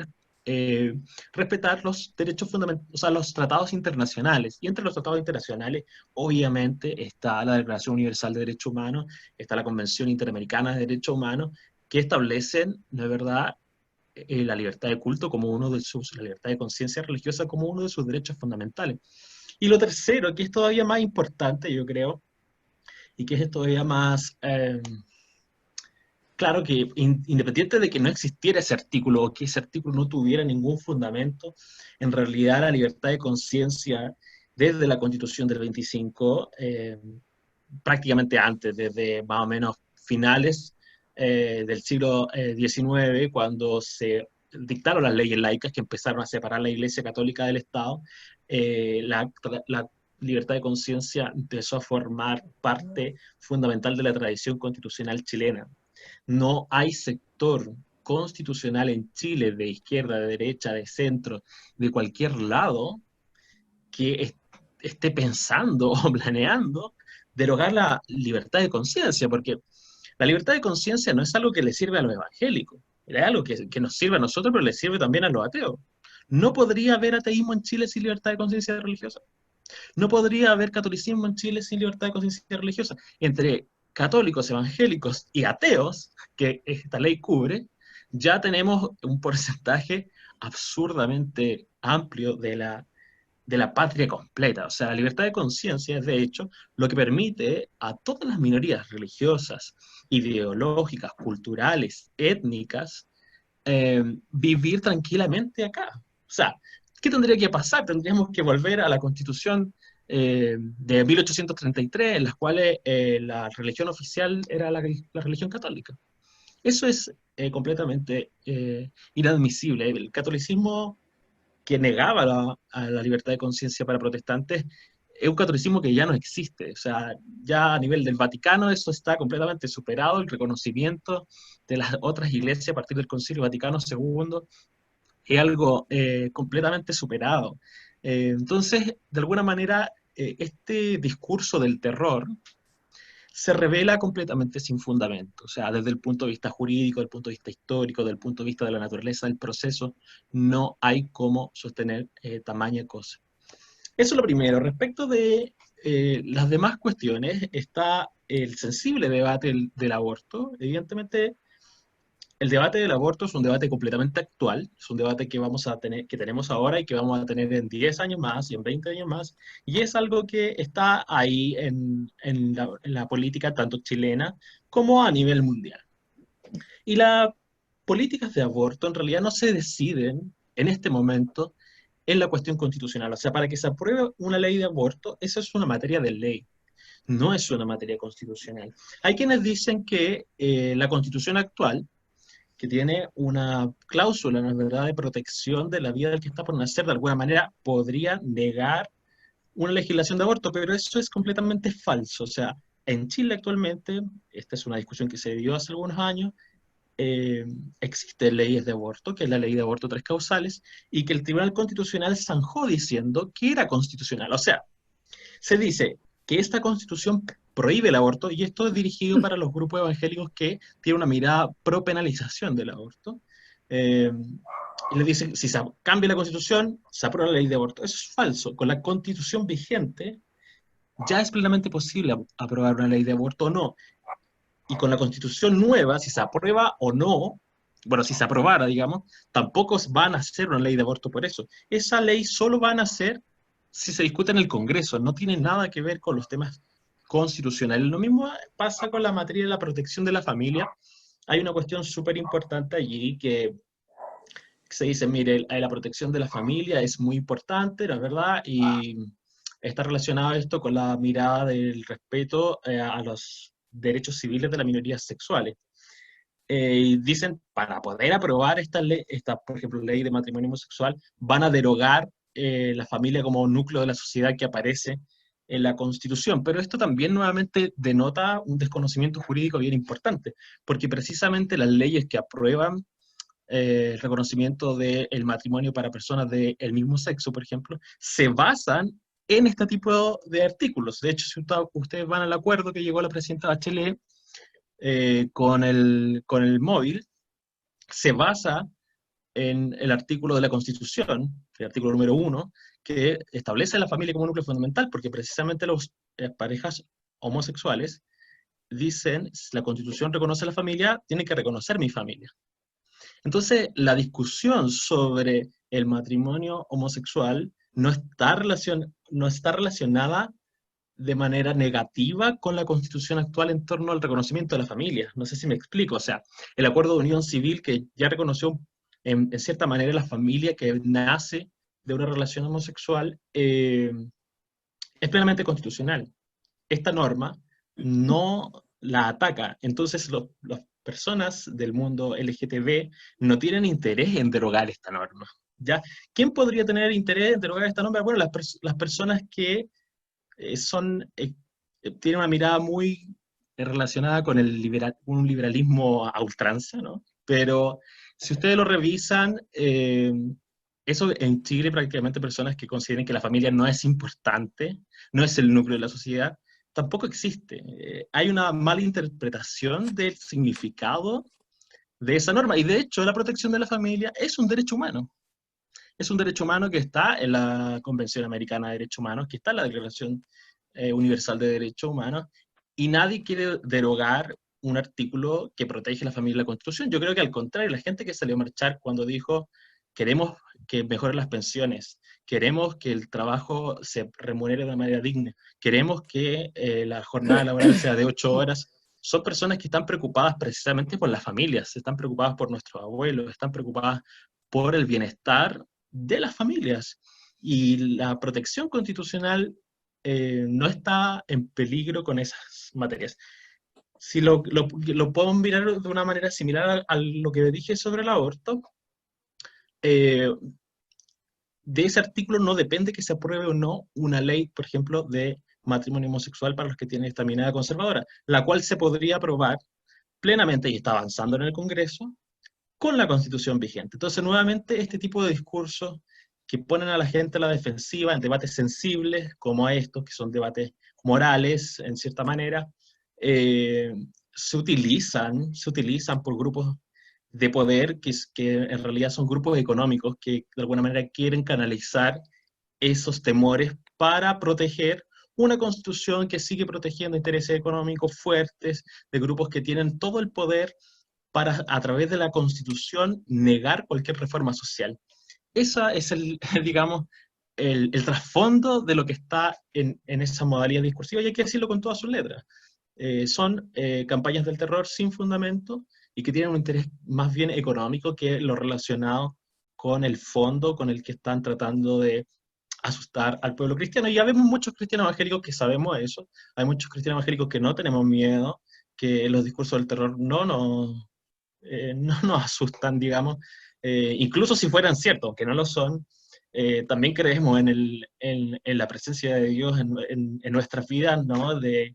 respetar los derechos fundamentales, o sea, los tratados internacionales. Y entre los tratados internacionales, obviamente, está la Declaración Universal de Derechos Humanos, está la Convención Interamericana de Derechos Humanos, que establecen, de verdad, la libertad de culto como uno de sus, la libertad de conciencia religiosa como uno de sus derechos fundamentales. Y lo tercero, que es todavía más importante, yo creo, y que es todavía más claro, que independiente de que no existiera ese artículo o que ese artículo no tuviera ningún fundamento, en realidad la libertad de conciencia desde la Constitución del 25, prácticamente antes, desde más o menos finales del siglo XIX, cuando se dictaron las leyes laicas que empezaron a separar la Iglesia Católica del Estado, la libertad de conciencia empezó a formar parte fundamental de la tradición constitucional chilena. No hay sector constitucional en Chile, de izquierda, de derecha, de centro, de cualquier lado, que esté pensando o planeando derogar la libertad de conciencia, porque la libertad de conciencia no es algo que le sirve a los evangélicos, es algo que nos sirve a nosotros, pero le sirve también a los ateos. No podría haber ateísmo en Chile sin libertad de conciencia religiosa. No podría haber catolicismo en Chile sin libertad de conciencia religiosa. Entre católicos, evangélicos y ateos, que esta ley cubre, ya tenemos un porcentaje absurdamente amplio de la patria completa. O sea, la libertad de conciencia es, de hecho, lo que permite a todas las minorías religiosas, ideológicas, culturales, étnicas, vivir tranquilamente acá. O sea, ¿qué tendría que pasar? Tendríamos que volver a la Constitución de 1833, en las cuales la religión oficial era la religión católica. Eso es completamente inadmisible. El catolicismo que negaba a la libertad de conciencia para protestantes es un catolicismo que ya no existe. O sea, ya a nivel del Vaticano eso está completamente superado, el reconocimiento de las otras iglesias a partir del Concilio Vaticano II es algo completamente superado. Entonces, de alguna manera, este discurso del terror se revela completamente sin fundamento. O sea, desde el punto de vista jurídico, del punto de vista histórico, del punto de vista de la naturaleza del proceso, no hay cómo sostener tamaña cosa. Eso es lo primero. Respecto de las demás cuestiones, está el sensible debate del aborto. Evidentemente, el debate del aborto es un debate completamente actual, es un debate que vamos a tener, que tenemos ahora y que vamos a tener en 10 años más y en 20 años más, y es algo que está ahí en la política tanto chilena como a nivel mundial. Y las políticas de aborto en realidad no se deciden en este momento en la cuestión constitucional. O sea, para que se apruebe una ley de aborto, eso es una materia de ley, no es una materia constitucional. Hay quienes dicen que la constitución actual, que tiene una cláusula, ¿no es verdad?, de protección de la vida del que está por nacer, de alguna manera podría negar una legislación de aborto, pero eso es completamente falso. O sea, en Chile actualmente, esta es una discusión que se dio hace algunos años, existen leyes de aborto, que es la ley de aborto 3 causales, y que el Tribunal Constitucional zanjó diciendo que era constitucional. O sea, se dice que esta constitución prohíbe el aborto, y esto es dirigido para los grupos evangélicos que tienen una mirada pro penalización del aborto. Y le dicen, si se cambia la constitución, se aprueba la ley de aborto. Eso es falso. Con la constitución vigente, ya es plenamente posible aprobar una ley de aborto o no. Y con la constitución nueva, si se aprueba o no, bueno, si se aprobara, digamos, tampoco van a hacer una ley de aborto por eso. Esa ley solo van a hacer si se discute en el Congreso, no tiene nada que ver con los temas constitucionales. Lo mismo pasa con la materia de la protección de la familia. Hay una cuestión súper importante allí que se dice, mire, la protección de la familia es muy importante, la verdad, y está relacionado esto con la mirada del respeto a los derechos civiles de las minorías sexuales. Y dicen, para poder aprobar esta ley, por ejemplo, ley de matrimonio homosexual, van a derogar la familia como núcleo de la sociedad que aparece en la Constitución. Pero esto también nuevamente denota un desconocimiento jurídico bien importante, porque precisamente las leyes que aprueban el reconocimiento del matrimonio para personas del mismo sexo, por ejemplo, se basan en este tipo de artículos. De hecho, si ustedes van al acuerdo que llegó la presidenta Bachelet con el móvil, se basa en el artículo de la Constitución, el artículo número 1, que establece a la familia como núcleo fundamental, porque precisamente las parejas homosexuales dicen, si la Constitución reconoce a la familia, tiene que reconocer mi familia. Entonces, la discusión sobre el matrimonio homosexual no está relacionada de manera negativa con la Constitución actual en torno al reconocimiento de la familia. No sé si me explico. O sea, el acuerdo de unión civil que ya reconoció en cierta manera la familia que nace de una relación homosexual es plenamente constitucional. Esta norma no la ataca. Entonces, las personas del mundo LGTB no tienen interés en derogar esta norma. ¿Ya? ¿Quién podría tener interés en derogar esta norma? Bueno, las personas que tienen una mirada muy relacionada con un liberalismo a ultranza, ¿no? Pero si ustedes lo revisan, eso en Chile prácticamente personas que consideren que la familia no es importante, no es el núcleo de la sociedad, tampoco existe. Hay una mala interpretación del significado de esa norma, y de hecho la protección de la familia es un derecho humano. Es un derecho humano que está en la Convención Americana de Derechos Humanos, que está en la Declaración Universal de Derechos Humanos, y nadie quiere derogar un artículo que protege la familia y la Constitución. Yo creo que al contrario, la gente que salió a marchar cuando dijo queremos que mejoren las pensiones, queremos que el trabajo se remunere de una manera digna, queremos que la jornada laboral sea de 8 horas, son personas que están preocupadas precisamente por las familias, están preocupadas por nuestros abuelos, están preocupadas por el bienestar de las familias. Y la protección constitucional no está en peligro con esas materias. Si lo puedo mirar de una manera similar a lo que dije sobre el aborto, de ese artículo no depende que se apruebe o no una ley, por ejemplo, de matrimonio homosexual para los que tienen esta mirada conservadora, la cual se podría aprobar plenamente y está avanzando en el Congreso con la Constitución vigente. Entonces, nuevamente, este tipo de discursos que ponen a la gente a la defensiva en debates sensibles como estos, que son debates morales, en cierta manera, se utilizan por grupos de poder que en realidad son grupos económicos que de alguna manera quieren canalizar esos temores para proteger una constitución que sigue protegiendo intereses económicos fuertes de grupos que tienen todo el poder para, a través de la Constitución, negar cualquier reforma social. Esa es digamos, el trasfondo de lo que está en esa modalidad discursiva, y hay que decirlo con todas sus letras. Son campañas del terror sin fundamento y que tienen un interés más bien económico que lo relacionado con el fondo con el que están tratando de asustar al pueblo cristiano. Y ya vemos muchos cristianos evangélicos que sabemos eso, hay muchos cristianos evangélicos que no tenemos miedo, que los discursos del terror no nos asustan, digamos, incluso si fueran ciertos, aunque no lo son. También creemos en la presencia de Dios en nuestras vidas, ¿no? De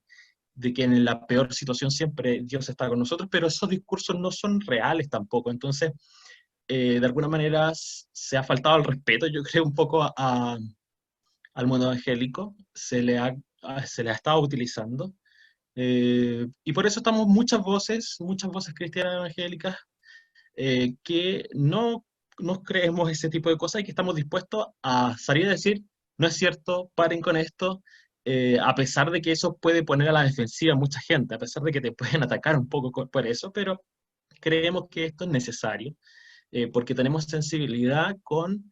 que en la peor situación siempre Dios está con nosotros, pero esos discursos no son reales tampoco. Entonces, de alguna manera se ha faltado el respeto, yo creo, un poco al mundo evangélico, se le ha estado utilizando. Y por eso estamos muchas voces cristianas evangélicas que no creemos ese tipo de cosas y que estamos dispuestos a salir a decir, no es cierto, paren con esto, a pesar de que eso puede poner a la defensiva a mucha gente, a pesar de que te pueden atacar un poco por eso, pero creemos que esto es necesario, porque tenemos sensibilidad con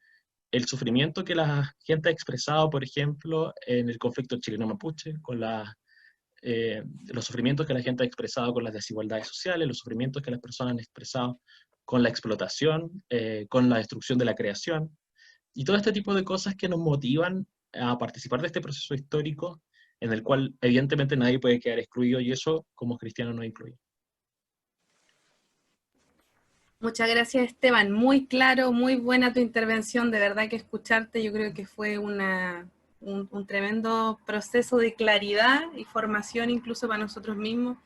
el sufrimiento que la gente ha expresado, por ejemplo, en el conflicto chileno-mapuche, con los sufrimientos que la gente ha expresado con las desigualdades sociales, los sufrimientos que las personas han expresado con la explotación, con la destrucción de la creación, y todo este tipo de cosas que nos motivan a participar de este proceso histórico en el cual evidentemente nadie puede quedar excluido, y eso como cristiano no incluye. Muchas gracias, Esteban. Muy claro, muy buena tu intervención. De verdad que escucharte yo creo que fue un tremendo proceso de claridad y formación incluso para nosotros mismos,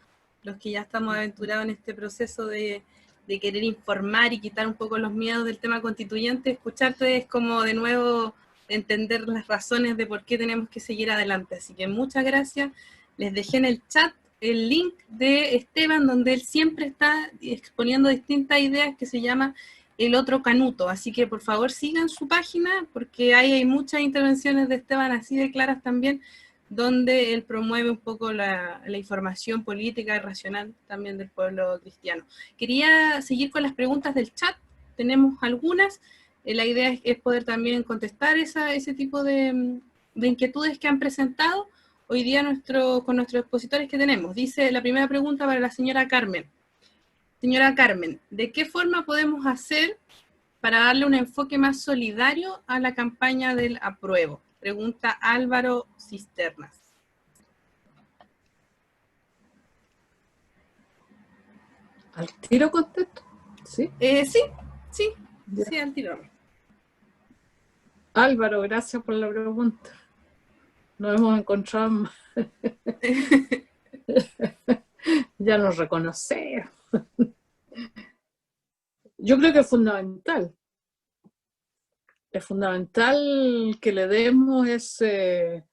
los que ya estamos aventurados en este proceso de querer informar y quitar un poco los miedos del tema constituyente. Escucharte es como de nuevo entender las razones de por qué tenemos que seguir adelante. Así que muchas gracias. Les dejé en el chat el link de Esteban, donde él siempre está exponiendo distintas ideas, que se llama El Otro Canuto. Así que por favor sigan su página, porque ahí hay muchas intervenciones de Esteban así de claras también, donde él promueve un poco la información política y racional también del pueblo cristiano. Quería seguir con las preguntas del chat, tenemos algunas. La idea es poder también contestar ese tipo de inquietudes que han presentado hoy día con nuestros expositores que tenemos. Dice la primera pregunta para la señora Carmen. Señora Carmen, ¿de qué forma podemos hacer para darle un enfoque más solidario a la campaña del apruebo? Pregunta Álvaro Cisternas. ¿Al tiro contesto? ¿Sí? Sí, al tiro. Álvaro, gracias por la pregunta. nos hemos encontrado, ya nos reconocemos. Yo creo que es fundamental que le demos esa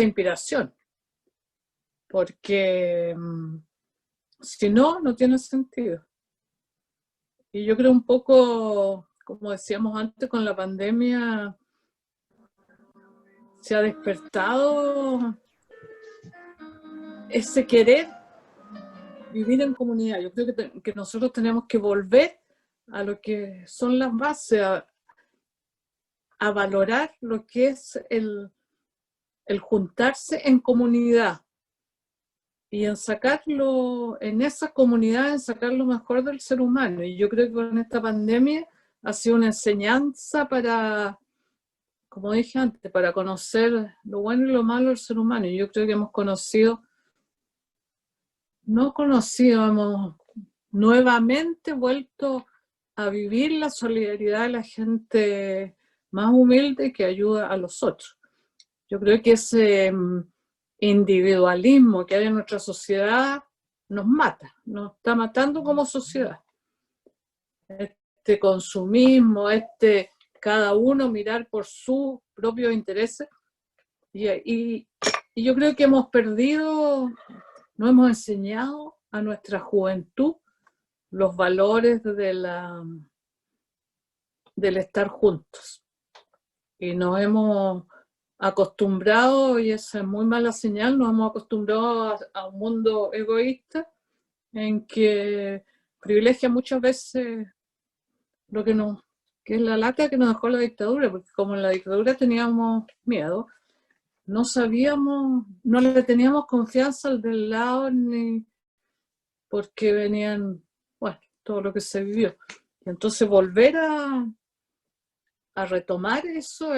inspiración, porque si no, no tiene sentido. Y yo creo un poco, como decíamos antes, con la pandemia se ha despertado ese querer vivir en comunidad. Yo creo que nosotros tenemos que volver a lo que son las bases, a valorar lo que es el juntarse en comunidad y en sacarlo, en esa comunidad, en sacar lo mejor del ser humano. Y yo creo que con esta pandemia ha sido una enseñanza para, como dije antes, para conocer lo bueno y lo malo del ser humano. Y yo creo que hemos hemos nuevamente vuelto a vivir la solidaridad de la gente más humilde que ayuda a los otros. Yo creo que ese individualismo que hay en nuestra sociedad nos está matando como sociedad. Este consumismo, cada uno mirar por sus propios intereses, y yo creo que hemos perdido, no hemos enseñado a nuestra juventud los valores del estar juntos. Y nos hemos acostumbrado, y esa es muy mala señal, nos hemos acostumbrado a un mundo egoísta en que privilegia muchas veces lo que es la lata que nos dejó la dictadura, porque como en la dictadura teníamos miedo, no le teníamos confianza al del lado, ni porque venían, bueno, todo lo que se vivió. Y entonces volver a retomar eso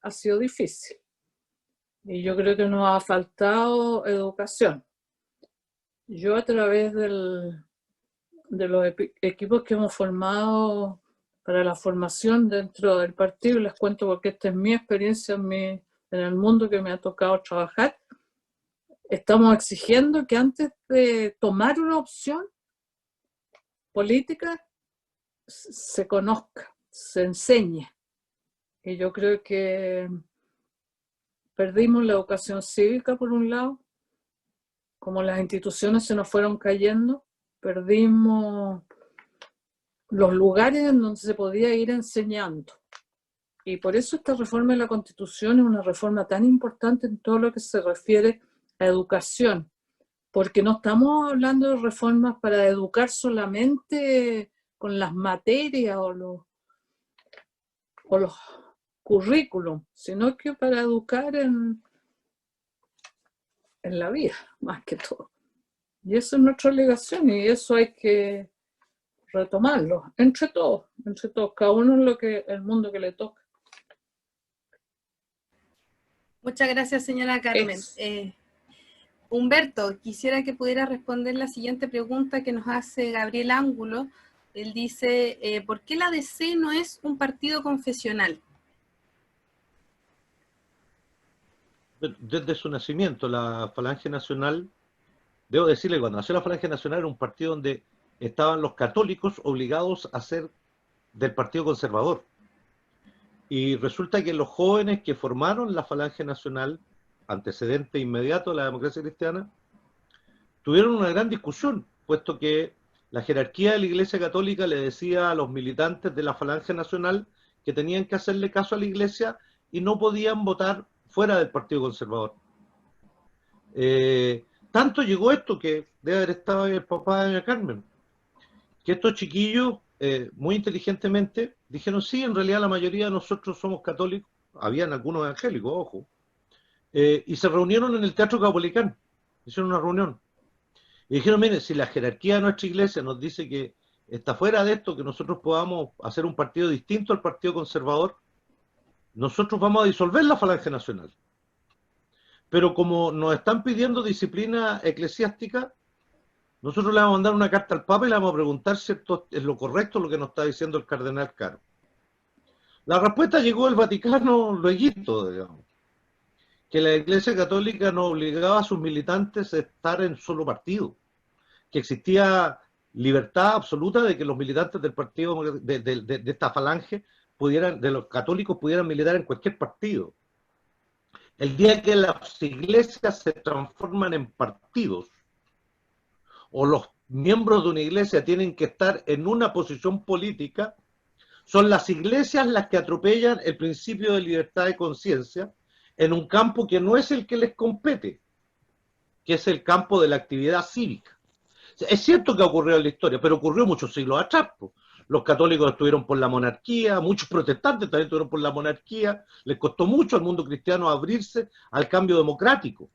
ha sido difícil. Y yo creo que nos ha faltado educación. Yo a través de los equipos que hemos formado para la formación dentro del partido, les cuento porque esta es mi experiencia en el mundo que me ha tocado trabajar, estamos exigiendo que antes de tomar una opción política se conozca, se enseñe. Y yo creo que perdimos la educación cívica por un lado, como las instituciones se nos fueron cayendo, perdimos los lugares en donde se podía ir enseñando. Y por eso esta reforma de la Constitución es una reforma tan importante en todo lo que se refiere a educación, porque no estamos hablando de reformas para educar solamente con las materias o los currículum, sino que para educar en la vida, más que todo. Y eso es nuestra obligación y eso hay que retomarlo, entre todos, cada uno en el mundo que le toca. Muchas gracias, señora Carmen. Humberto, quisiera que pudiera responder la siguiente pregunta que nos hace Gabriel Ángulo. Él dice, ¿por qué la DC no es un partido confesional? Desde su nacimiento, la Falange Nacional, debo decirle, cuando nació la Falange Nacional era un partido donde estaban los católicos obligados a ser del Partido Conservador. Y resulta que los jóvenes que formaron la Falange Nacional, antecedente inmediato de la democracia cristiana, tuvieron una gran discusión, puesto que la jerarquía de la Iglesia Católica le decía a los militantes de la Falange Nacional que tenían que hacerle caso a la Iglesia y no podían votar fuera del Partido Conservador. Tanto llegó esto que debe haber estado el papá de doña Carmen, que estos chiquillos muy inteligentemente dijeron, sí, en realidad la mayoría de nosotros somos católicos, habían algunos evangélicos, ojo, y se reunieron en el Teatro Caupolicán, hicieron una reunión, y dijeron, mire, si la jerarquía de nuestra iglesia nos dice que está fuera de esto, que nosotros podamos hacer un partido distinto al Partido Conservador, nosotros vamos a disolver la Falange Nacional. Pero como nos están pidiendo disciplina eclesiástica, nosotros le vamos a mandar una carta al Papa y le vamos a preguntar si esto es lo correcto lo que nos está diciendo el cardenal Caro. La respuesta llegó del Vaticano lueguito, digamos. que la Iglesia Católica no obligaba a sus militantes a estar en solo partido, que existía libertad absoluta de que los militantes del partido, de esta falange, de los católicos, pudieran militar en cualquier partido. El día que las iglesias se transforman en partidos, o los miembros de una iglesia tienen que estar en una posición política, son las iglesias las que atropellan el principio de libertad de conciencia en un campo que no es el que les compete, que es el campo de la actividad cívica. Es cierto que ha ocurrido en la historia, pero ocurrió muchos siglos atrás. Los católicos estuvieron por la monarquía, muchos protestantes también estuvieron por la monarquía, les costó mucho al mundo cristiano abrirse al cambio democrático.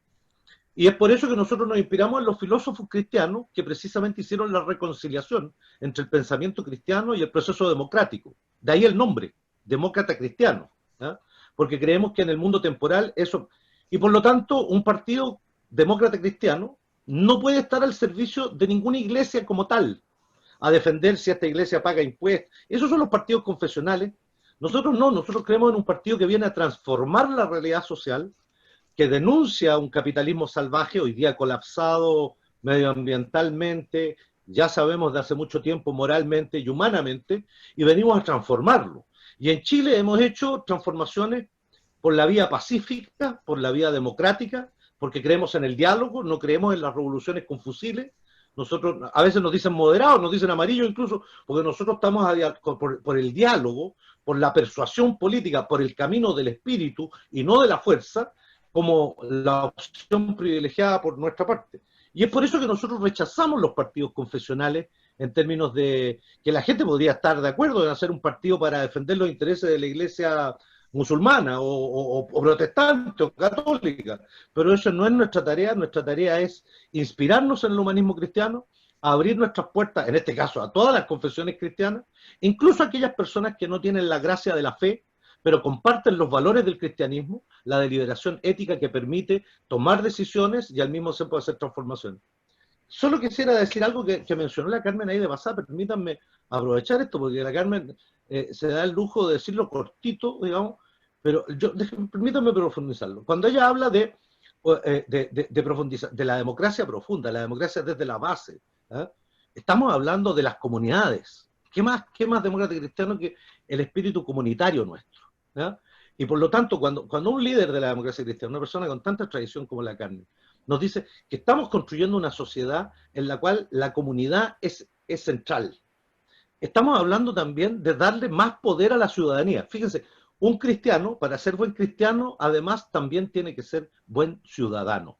Y es por eso que nosotros nos inspiramos en los filósofos cristianos que precisamente hicieron la reconciliación entre el pensamiento cristiano y el proceso democrático. De ahí el nombre, demócrata cristiano, ¿eh? Porque creemos que en el mundo temporal eso... Y por lo tanto, un partido demócrata cristiano no puede estar al servicio de ninguna iglesia como tal, a defender si esta iglesia paga impuestos. Esos son los partidos confesionales. Nosotros no, nosotros creemos en un partido que viene a transformar la realidad social, que denuncia un capitalismo salvaje, hoy día colapsado medioambientalmente, ya sabemos de hace mucho tiempo moralmente y humanamente, y venimos a transformarlo. Y en Chile hemos hecho transformaciones por la vía pacífica, por la vía democrática, porque creemos en el diálogo, no creemos en las revoluciones con fusiles. Nosotros, a veces nos dicen moderados, nos dicen amarillos incluso, porque nosotros estamos por el diálogo, por la persuasión política, por el camino del espíritu y no de la fuerza, como la opción privilegiada por nuestra parte. Y es por eso que nosotros rechazamos los partidos confesionales en términos de que la gente podría estar de acuerdo en hacer un partido para defender los intereses de la iglesia musulmana o protestante o católica, pero eso no es nuestra tarea es inspirarnos en el humanismo cristiano, abrir nuestras puertas, en este caso a todas las confesiones cristianas, incluso a aquellas personas que no tienen la gracia de la fe, pero comparten los valores del cristianismo, la deliberación ética que permite tomar decisiones y al mismo tiempo hacer transformaciones. Solo quisiera decir algo que mencionó la Carmen ahí de pasada, permítanme aprovechar esto, porque la Carmen se da el lujo de decirlo cortito, digamos, pero permítanme profundizarlo. Cuando ella habla de profundizar, de la democracia profunda, la democracia desde la base, ¿eh? Estamos hablando de las comunidades. ¿Qué más demócrata cristiano que el espíritu comunitario nuestro? ¿Eh? Y por lo tanto, cuando un líder de la democracia cristiana, una persona con tanta tradición como la Carmen, nos dice que estamos construyendo una sociedad en la cual la comunidad es central. Estamos hablando también de darle más poder a la ciudadanía. Fíjense, un cristiano, para ser buen cristiano, además también tiene que ser buen ciudadano.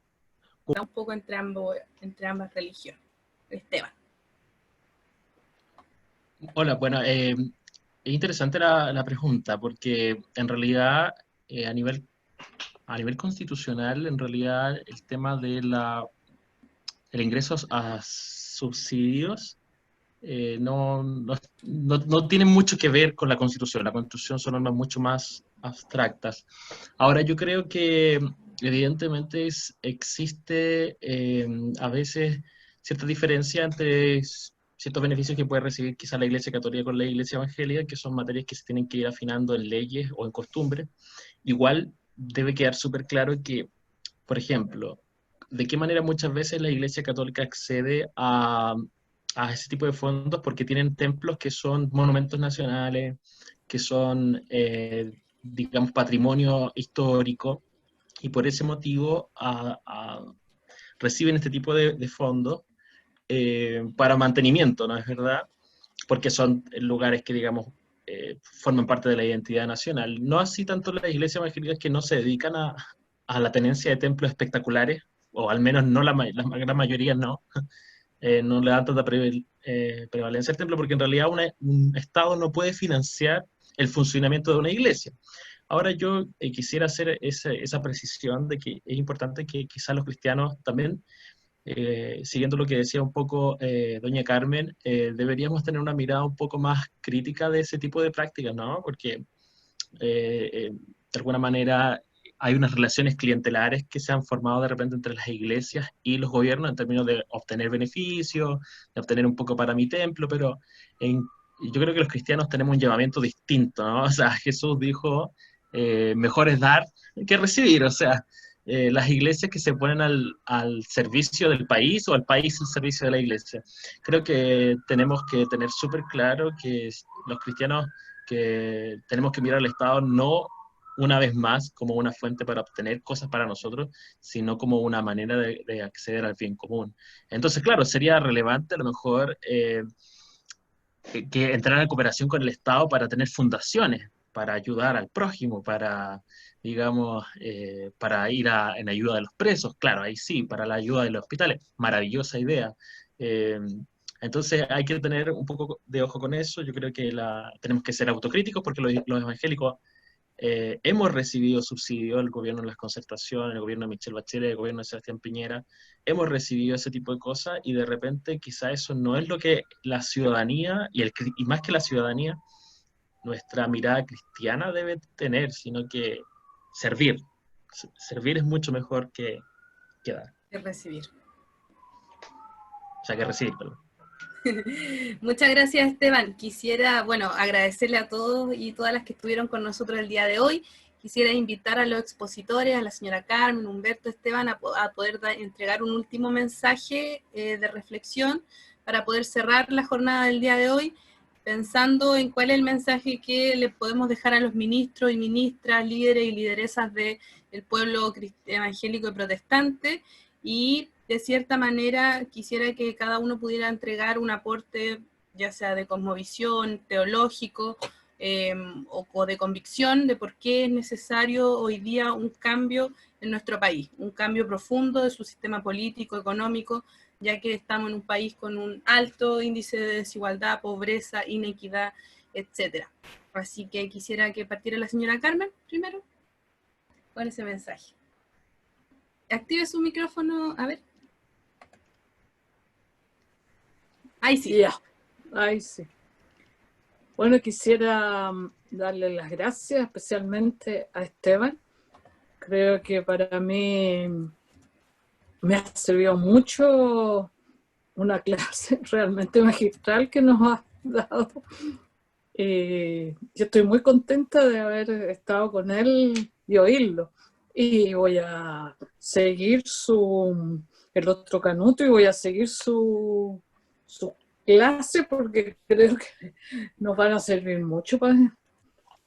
Un poco entre ambas religiones. Esteban. Hola, bueno, es interesante la pregunta, porque en realidad a nivel constitucional, en realidad el tema de el ingreso a subsidios no tiene mucho que ver con la Constitución. La Constitución son normas mucho más abstractas. Ahora, yo creo que evidentemente existe a veces cierta diferencia entre ciertos beneficios que puede recibir quizá la Iglesia Católica con la Iglesia Evangélica, que son materias que se tienen que ir afinando en leyes o en costumbres. Igual debe quedar súper claro que, por ejemplo, de qué manera muchas veces la Iglesia Católica accede a ese tipo de fondos, porque tienen templos que son monumentos nacionales, que son, digamos, patrimonio histórico, y por ese motivo reciben este tipo de fondos para mantenimiento, ¿no es verdad? Porque son lugares que, digamos, forman parte de la identidad nacional. No así tanto las iglesias evangélicas, que no se dedican a la tenencia de templos espectaculares, o al menos no la gran mayoría no. No le dan tanta prevalencia al templo, porque en realidad un Estado no puede financiar el funcionamiento de una iglesia. Ahora yo quisiera hacer esa precisión de que es importante que quizás los cristianos también, siguiendo lo que decía un poco doña Carmen, deberíamos tener una mirada un poco más crítica de ese tipo de prácticas, ¿no? Porque de alguna manera hay unas relaciones clientelares que se han formado de repente entre las iglesias y los gobiernos en términos de obtener beneficios, de obtener un poco para mi templo, pero yo creo que los cristianos tenemos un llamamiento distinto, ¿no? O sea, Jesús dijo, mejor es dar que recibir, o sea, las iglesias que se ponen al servicio del país o al país al servicio de la iglesia. Creo que tenemos que tener súper claro que los cristianos que tenemos que mirar al Estado no una vez más como una fuente para obtener cosas para nosotros, sino como una manera de acceder al bien común. Entonces, claro, sería relevante a lo mejor que entrar en cooperación con el Estado para tener fundaciones, para ayudar al prójimo, para, digamos, para ir en ayuda de los presos, claro, ahí sí, para la ayuda de los hospitales, maravillosa idea. Entonces hay que tener un poco de ojo con eso, yo creo que tenemos que ser autocríticos porque los evangélicos hemos recibido subsidios, el gobierno de las concertaciones, el gobierno de Michelle Bachelet, el gobierno de Sebastián Piñera, hemos recibido ese tipo de cosas y de repente quizá eso no es lo que la ciudadanía, y más que la ciudadanía, nuestra mirada cristiana debe tener, sino que servir. Servir es mucho mejor que dar. Que recibir. O sea, que recibir, perdón. Muchas gracias, Esteban. Quisiera, agradecerle a todos y todas las que estuvieron con nosotros el día de hoy. Quisiera invitar a los expositores, a la señora Carmen, Humberto, Esteban, a poder entregar un último mensaje de reflexión para poder cerrar la jornada del día de hoy, pensando en cuál es el mensaje que le podemos dejar a los ministros y ministras, líderes y lideresas del pueblo evangélico y protestante, y de cierta manera quisiera que cada uno pudiera entregar un aporte, ya sea de cosmovisión, teológico, o de convicción de por qué es necesario hoy día un cambio en nuestro país, un cambio profundo de su sistema político, económico, ya que estamos en un país con un alto índice de desigualdad, pobreza, inequidad, etc. Así que quisiera que partiera la señora Carmen primero con ese mensaje. Active su micrófono, a ver. Ahí sí. Ya, ahí sí. Bueno, quisiera darle las gracias especialmente a Esteban. Creo que para mí me ha servido mucho una clase realmente magistral que nos ha dado. Yo estoy muy contenta de haber estado con él y oírlo. Y voy a seguir el otro Canuto y voy a seguir su clase porque creo que nos van a servir mucho para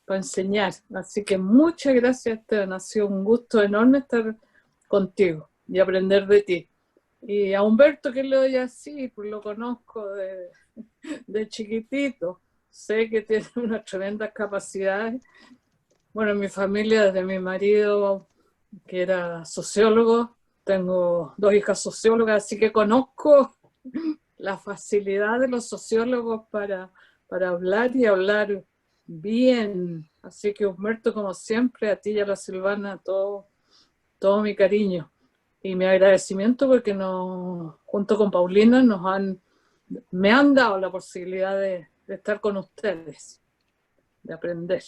enseñar. Así que muchas gracias, Esteban. Ha sido un gusto enorme estar contigo y aprender de ti. Y a Humberto, que le doy así, pues lo conozco de chiquitito. Sé que tiene unas tremendas capacidades. Bueno, en mi familia, desde mi marido, que era sociólogo, tengo 2 hijas sociólogas, así que conozco la facilidad de los sociólogos para hablar y hablar bien. Así que, Humberto, como siempre, a ti y a la Silvana, todo mi cariño y mi agradecimiento porque junto con Paulina me han dado la posibilidad de estar con ustedes, de aprender,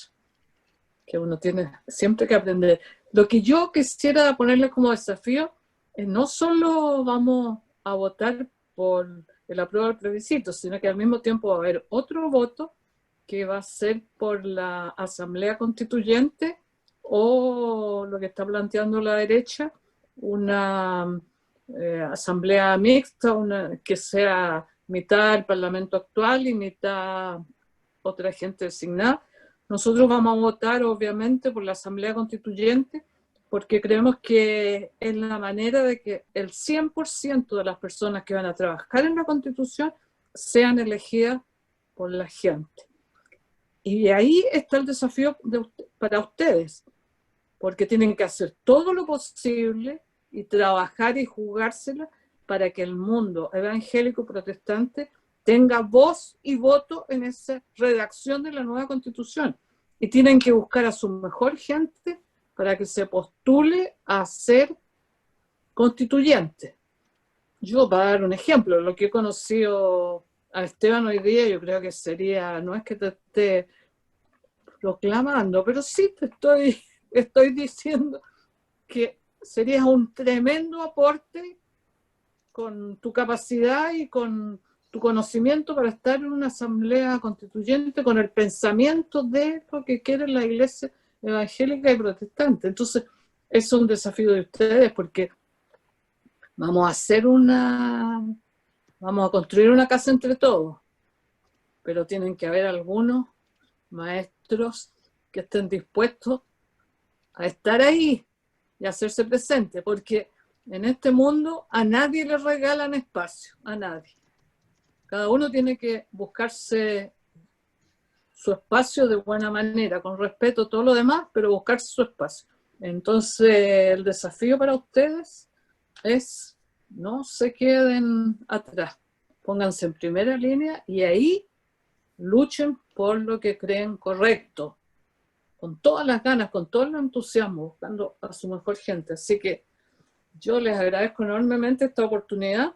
que uno tiene siempre que aprender. Lo que yo quisiera ponerle como desafío es no solo vamos a votar por el apruebo del plebiscito, sino que al mismo tiempo va a haber otro voto que va a ser por la Asamblea Constituyente o lo que está planteando la derecha, una asamblea mixta, que sea mitad el Parlamento actual y mitad otra gente designada. Nosotros vamos a votar obviamente por la Asamblea Constituyente porque creemos que es la manera de que el 100% de las personas que van a trabajar en la Constitución sean elegidas por la gente. Y ahí está el desafío para ustedes, porque tienen que hacer todo lo posible y trabajar y jugársela para que el mundo evangélico protestante tenga voz y voto en esa redacción de la nueva Constitución. Y tienen que buscar a su mejor gente para que se postule a ser constituyente. Yo, para dar un ejemplo, lo que he conocido a Esteban hoy día, yo creo que sería, no es que te esté proclamando, pero sí te estoy diciendo que serías un tremendo aporte con tu capacidad y con tu conocimiento para estar en una asamblea constituyente con el pensamiento de lo que quiere la iglesia evangélica y protestante. Entonces, es un desafío de ustedes porque vamos a construir una casa entre todos, pero tienen que haber algunos maestros que estén dispuestos a estar ahí y hacerse presente, porque en este mundo a nadie le regalan espacio, a nadie. Cada uno tiene que buscarse su espacio de buena manera, con respeto a todo lo demás, pero buscarse su espacio. Entonces, el desafío para ustedes es no se queden atrás, pónganse en primera línea y ahí luchen por lo que creen correcto, con todas las ganas, con todo el entusiasmo, buscando a su mejor gente. Así que yo les agradezco enormemente esta oportunidad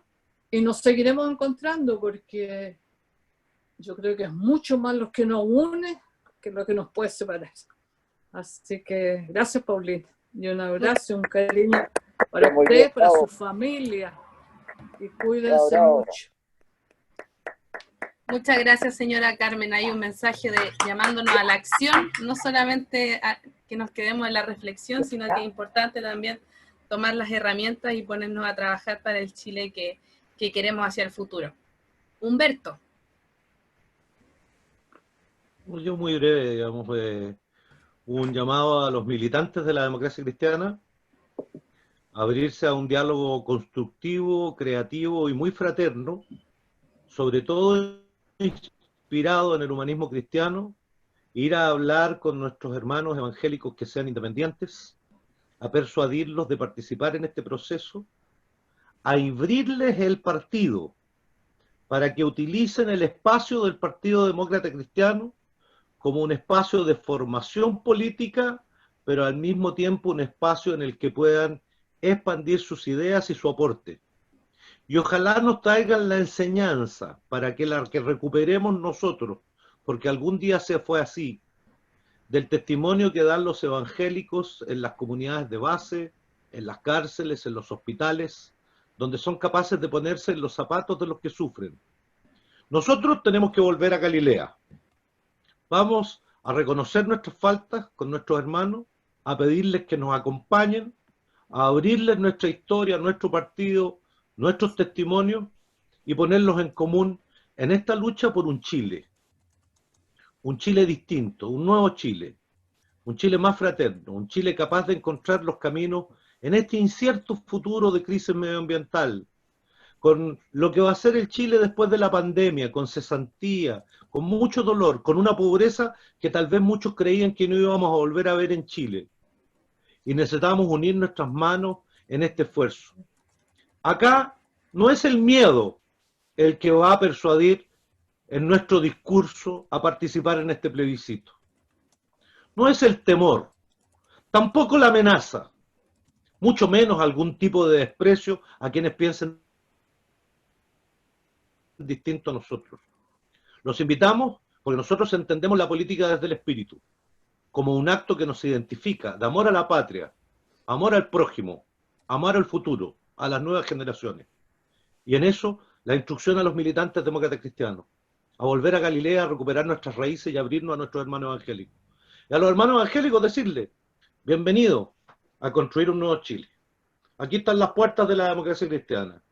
y nos seguiremos encontrando porque yo creo que es mucho más lo que nos une que lo que nos puede separar. Así que gracias, Paulina, y un abrazo y un cariño para ustedes, para su familia, y cuídense mucho. Muchas gracias, señora Carmen. Hay un mensaje llamándonos a la acción, no solamente a que nos quedemos en la reflexión, sino que es importante también tomar las herramientas y ponernos a trabajar para el Chile que queremos hacia el futuro. Humberto. Yo muy breve, digamos, un llamado a los militantes de la democracia cristiana a abrirse a un diálogo constructivo, creativo y muy fraterno, sobre todo inspirado en el humanismo cristiano, ir a hablar con nuestros hermanos evangélicos que sean independientes, a persuadirlos de participar en este proceso, a hibrirles el partido para que utilicen el espacio del Partido Demócrata Cristiano como un espacio de formación política, pero al mismo tiempo un espacio en el que puedan expandir sus ideas y su aporte. Y ojalá nos traigan la enseñanza para que la que recuperemos nosotros, porque algún día se fue así, del testimonio que dan los evangélicos en las comunidades de base, en las cárceles, en los hospitales, donde son capaces de ponerse en los zapatos de los que sufren. Nosotros tenemos que volver a Galilea. Vamos a reconocer nuestras faltas con nuestros hermanos, a pedirles que nos acompañen, a abrirles nuestra historia, nuestro partido, nuestros testimonios y ponerlos en común en esta lucha por un Chile distinto, un nuevo Chile, un Chile más fraterno, un Chile capaz de encontrar los caminos en este incierto futuro de crisis medioambiental, con lo que va a ser el Chile después de la pandemia, con cesantía, con mucho dolor, con una pobreza que tal vez muchos creían que no íbamos a volver a ver en Chile. Y necesitamos unir nuestras manos en este esfuerzo. Acá no es el miedo el que va a persuadir en nuestro discurso a participar en este plebiscito. No es el temor, tampoco la amenaza, mucho menos algún tipo de desprecio a quienes piensen distinto a nosotros. Los invitamos porque nosotros entendemos la política desde el espíritu, como un acto que nos identifica, de amor a la patria, amor al prójimo, amor al futuro, a las nuevas generaciones. Y en eso, la instrucción a los militantes demócratas cristianos, a volver a Galilea, a recuperar nuestras raíces y abrirnos a nuestros hermanos evangélicos. Y a los hermanos evangélicos decirles, bienvenidos a construir un nuevo Chile. Aquí están las puertas de la democracia cristiana.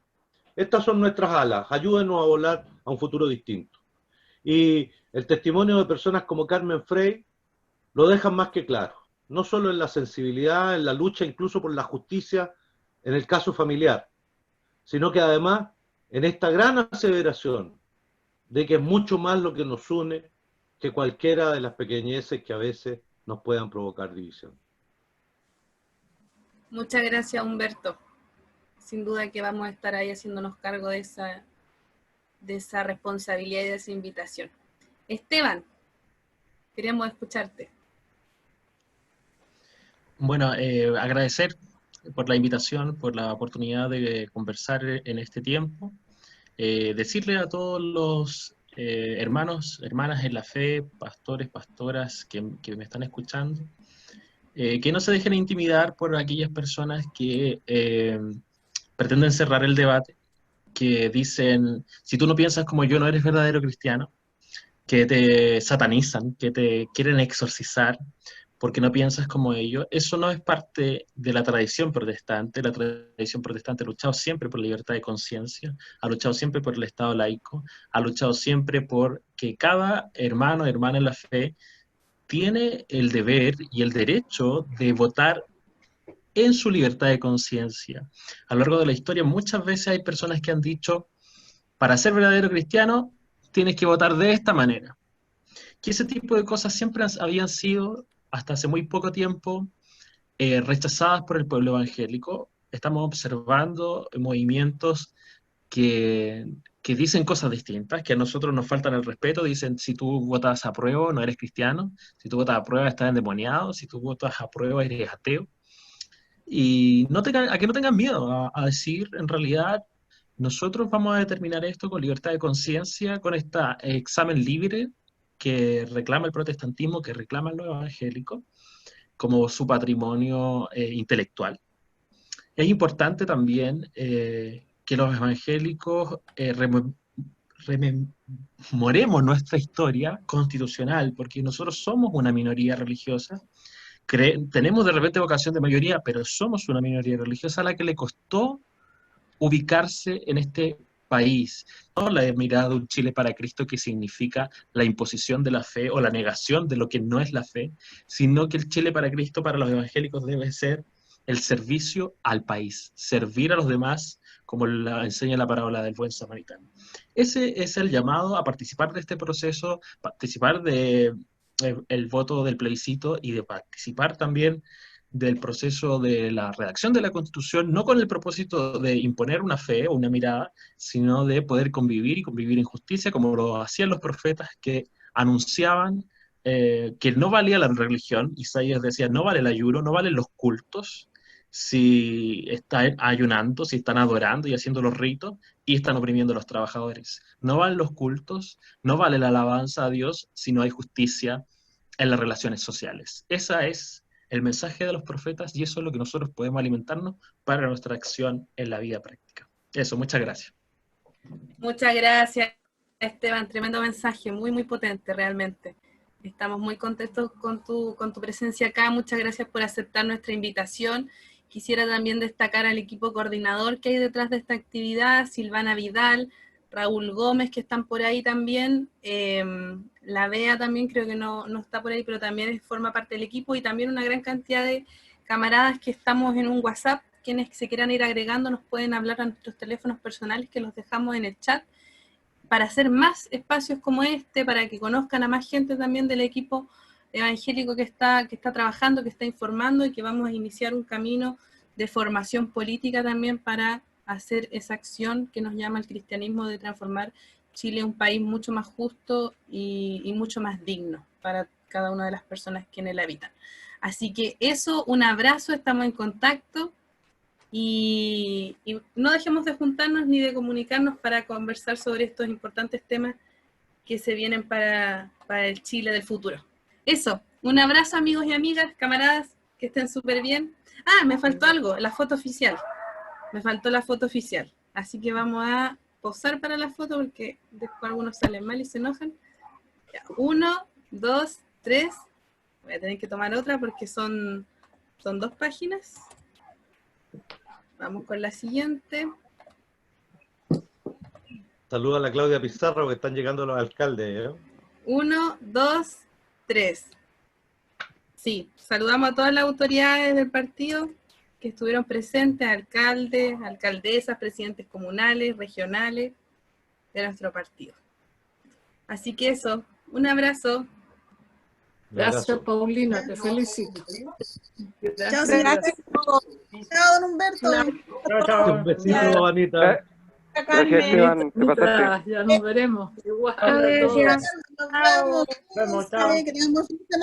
Estas son nuestras alas, ayúdenos a volar a un futuro distinto. Y el testimonio de personas como Carmen Frey lo dejan más que claro, no solo en la sensibilidad, en la lucha incluso por la justicia en el caso familiar, sino que además en esta gran aseveración de que es mucho más lo que nos une que cualquiera de las pequeñeces que a veces nos puedan provocar división. Muchas gracias, Humberto. Sin duda que vamos a estar ahí haciéndonos cargo de esa responsabilidad y de esa invitación. Esteban, queremos escucharte. Bueno, agradecer por la invitación, por la oportunidad de conversar en este tiempo. Decirle a todos los hermanos, hermanas en la fe, pastores, pastoras que me están escuchando, que no se dejen intimidar por aquellas personas que pretenden cerrar el debate, que dicen, si tú no piensas como yo, no eres verdadero cristiano, que te satanizan, que te quieren exorcizar, porque no piensas como ellos. Eso no es parte de la tradición protestante. La tradición protestante ha luchado siempre por la libertad de conciencia, ha luchado siempre por el Estado laico, ha luchado siempre por que cada hermano o hermana en la fe tiene el deber y el derecho de votar en su libertad de conciencia. A lo largo de la historia muchas veces hay personas que han dicho, para ser verdadero cristiano tienes que votar de esta manera. Que ese tipo de cosas siempre habían sido, hasta hace muy poco tiempo, rechazadas por el pueblo evangélico. Estamos observando movimientos que dicen cosas distintas, que a nosotros nos faltan el respeto. Dicen, si tú votas a prueba no eres cristiano, si tú votas a prueba estás endemoniado, si tú votas a prueba eres ateo. Y a que no tengan miedo a decir, en realidad, nosotros vamos a determinar esto con libertad de conciencia, con este examen libre que reclama el protestantismo, que reclaman los evangélicos, como su patrimonio intelectual. Es importante también que los evangélicos rememoremos nuestra historia constitucional, porque nosotros somos una minoría religiosa, tenemos de repente vocación de mayoría, pero somos una minoría religiosa a la que le costó ubicarse en este país. No la mirada de un Chile para Cristo que significa la imposición de la fe o la negación de lo que no es la fe, sino que el Chile para Cristo para los evangélicos debe ser el servicio al país, servir a los demás, como enseña la parábola del buen samaritano. Ese es el llamado a participar de este proceso, participar el voto del plebiscito y de participar también del proceso de la redacción de la Constitución, no con el propósito de imponer una fe o una mirada, sino de poder convivir y convivir en justicia, como lo hacían los profetas que anunciaban que no valía la religión. Isaías decía, no vale el ayuno, no valen los cultos, si están ayunando, si están adorando y haciendo los ritos, y están oprimiendo a los trabajadores. No valen los cultos, no vale la alabanza a Dios, si no hay justicia en las relaciones sociales. Ese es el mensaje de los profetas y eso es lo que nosotros podemos alimentarnos para nuestra acción en la vida práctica. Eso, muchas gracias. Muchas gracias, Esteban. Tremendo mensaje, muy, muy potente realmente. Estamos muy contentos con tu presencia acá. Muchas gracias por aceptar nuestra invitación. Quisiera también destacar al equipo coordinador que hay detrás de esta actividad, Silvana Vidal, Raúl Gómez, que están por ahí también, la Bea también creo que no está por ahí, pero también forma parte del equipo, y también una gran cantidad de camaradas que estamos en un WhatsApp. Quienes se quieran ir agregando nos pueden hablar a nuestros teléfonos personales que los dejamos en el chat, para hacer más espacios como este, para que conozcan a más gente también del equipo evangélico que está trabajando, que está informando, y que vamos a iniciar un camino de formación política también para hacer esa acción que nos llama el cristianismo de transformar Chile en un país mucho más justo y mucho más digno para cada una de las personas que en él habitan. Así que eso, un abrazo, estamos en contacto y no dejemos de juntarnos ni de comunicarnos para conversar sobre estos importantes temas que se vienen para el Chile del futuro. Eso, un abrazo amigos y amigas, camaradas, que estén súper bien. Ah, me faltó algo, la foto oficial. Me faltó la foto oficial. Así que vamos a posar para la foto porque después algunos salen mal y se enojan. Ya, 1, 2, 3. Voy a tener que tomar otra porque son 2 páginas. Vamos con la siguiente. Saluda a la Claudia Pizarro, que están llegando los alcaldes. 1, 2, 3. Sí, saludamos a todas las autoridades del partido que estuvieron presentes, alcaldes, alcaldesas, presidentes comunales, regionales de nuestro partido. Así que eso, un abrazo. Gracias, Paulina, te felicito. Chao, gracias. Chao, don Humberto. Chao. Un besito, Anita. Gracias, Esteban. Te pasaste. Ya nos veremos. Igual. Nos vemos. Vemos, chao. Que tengamos un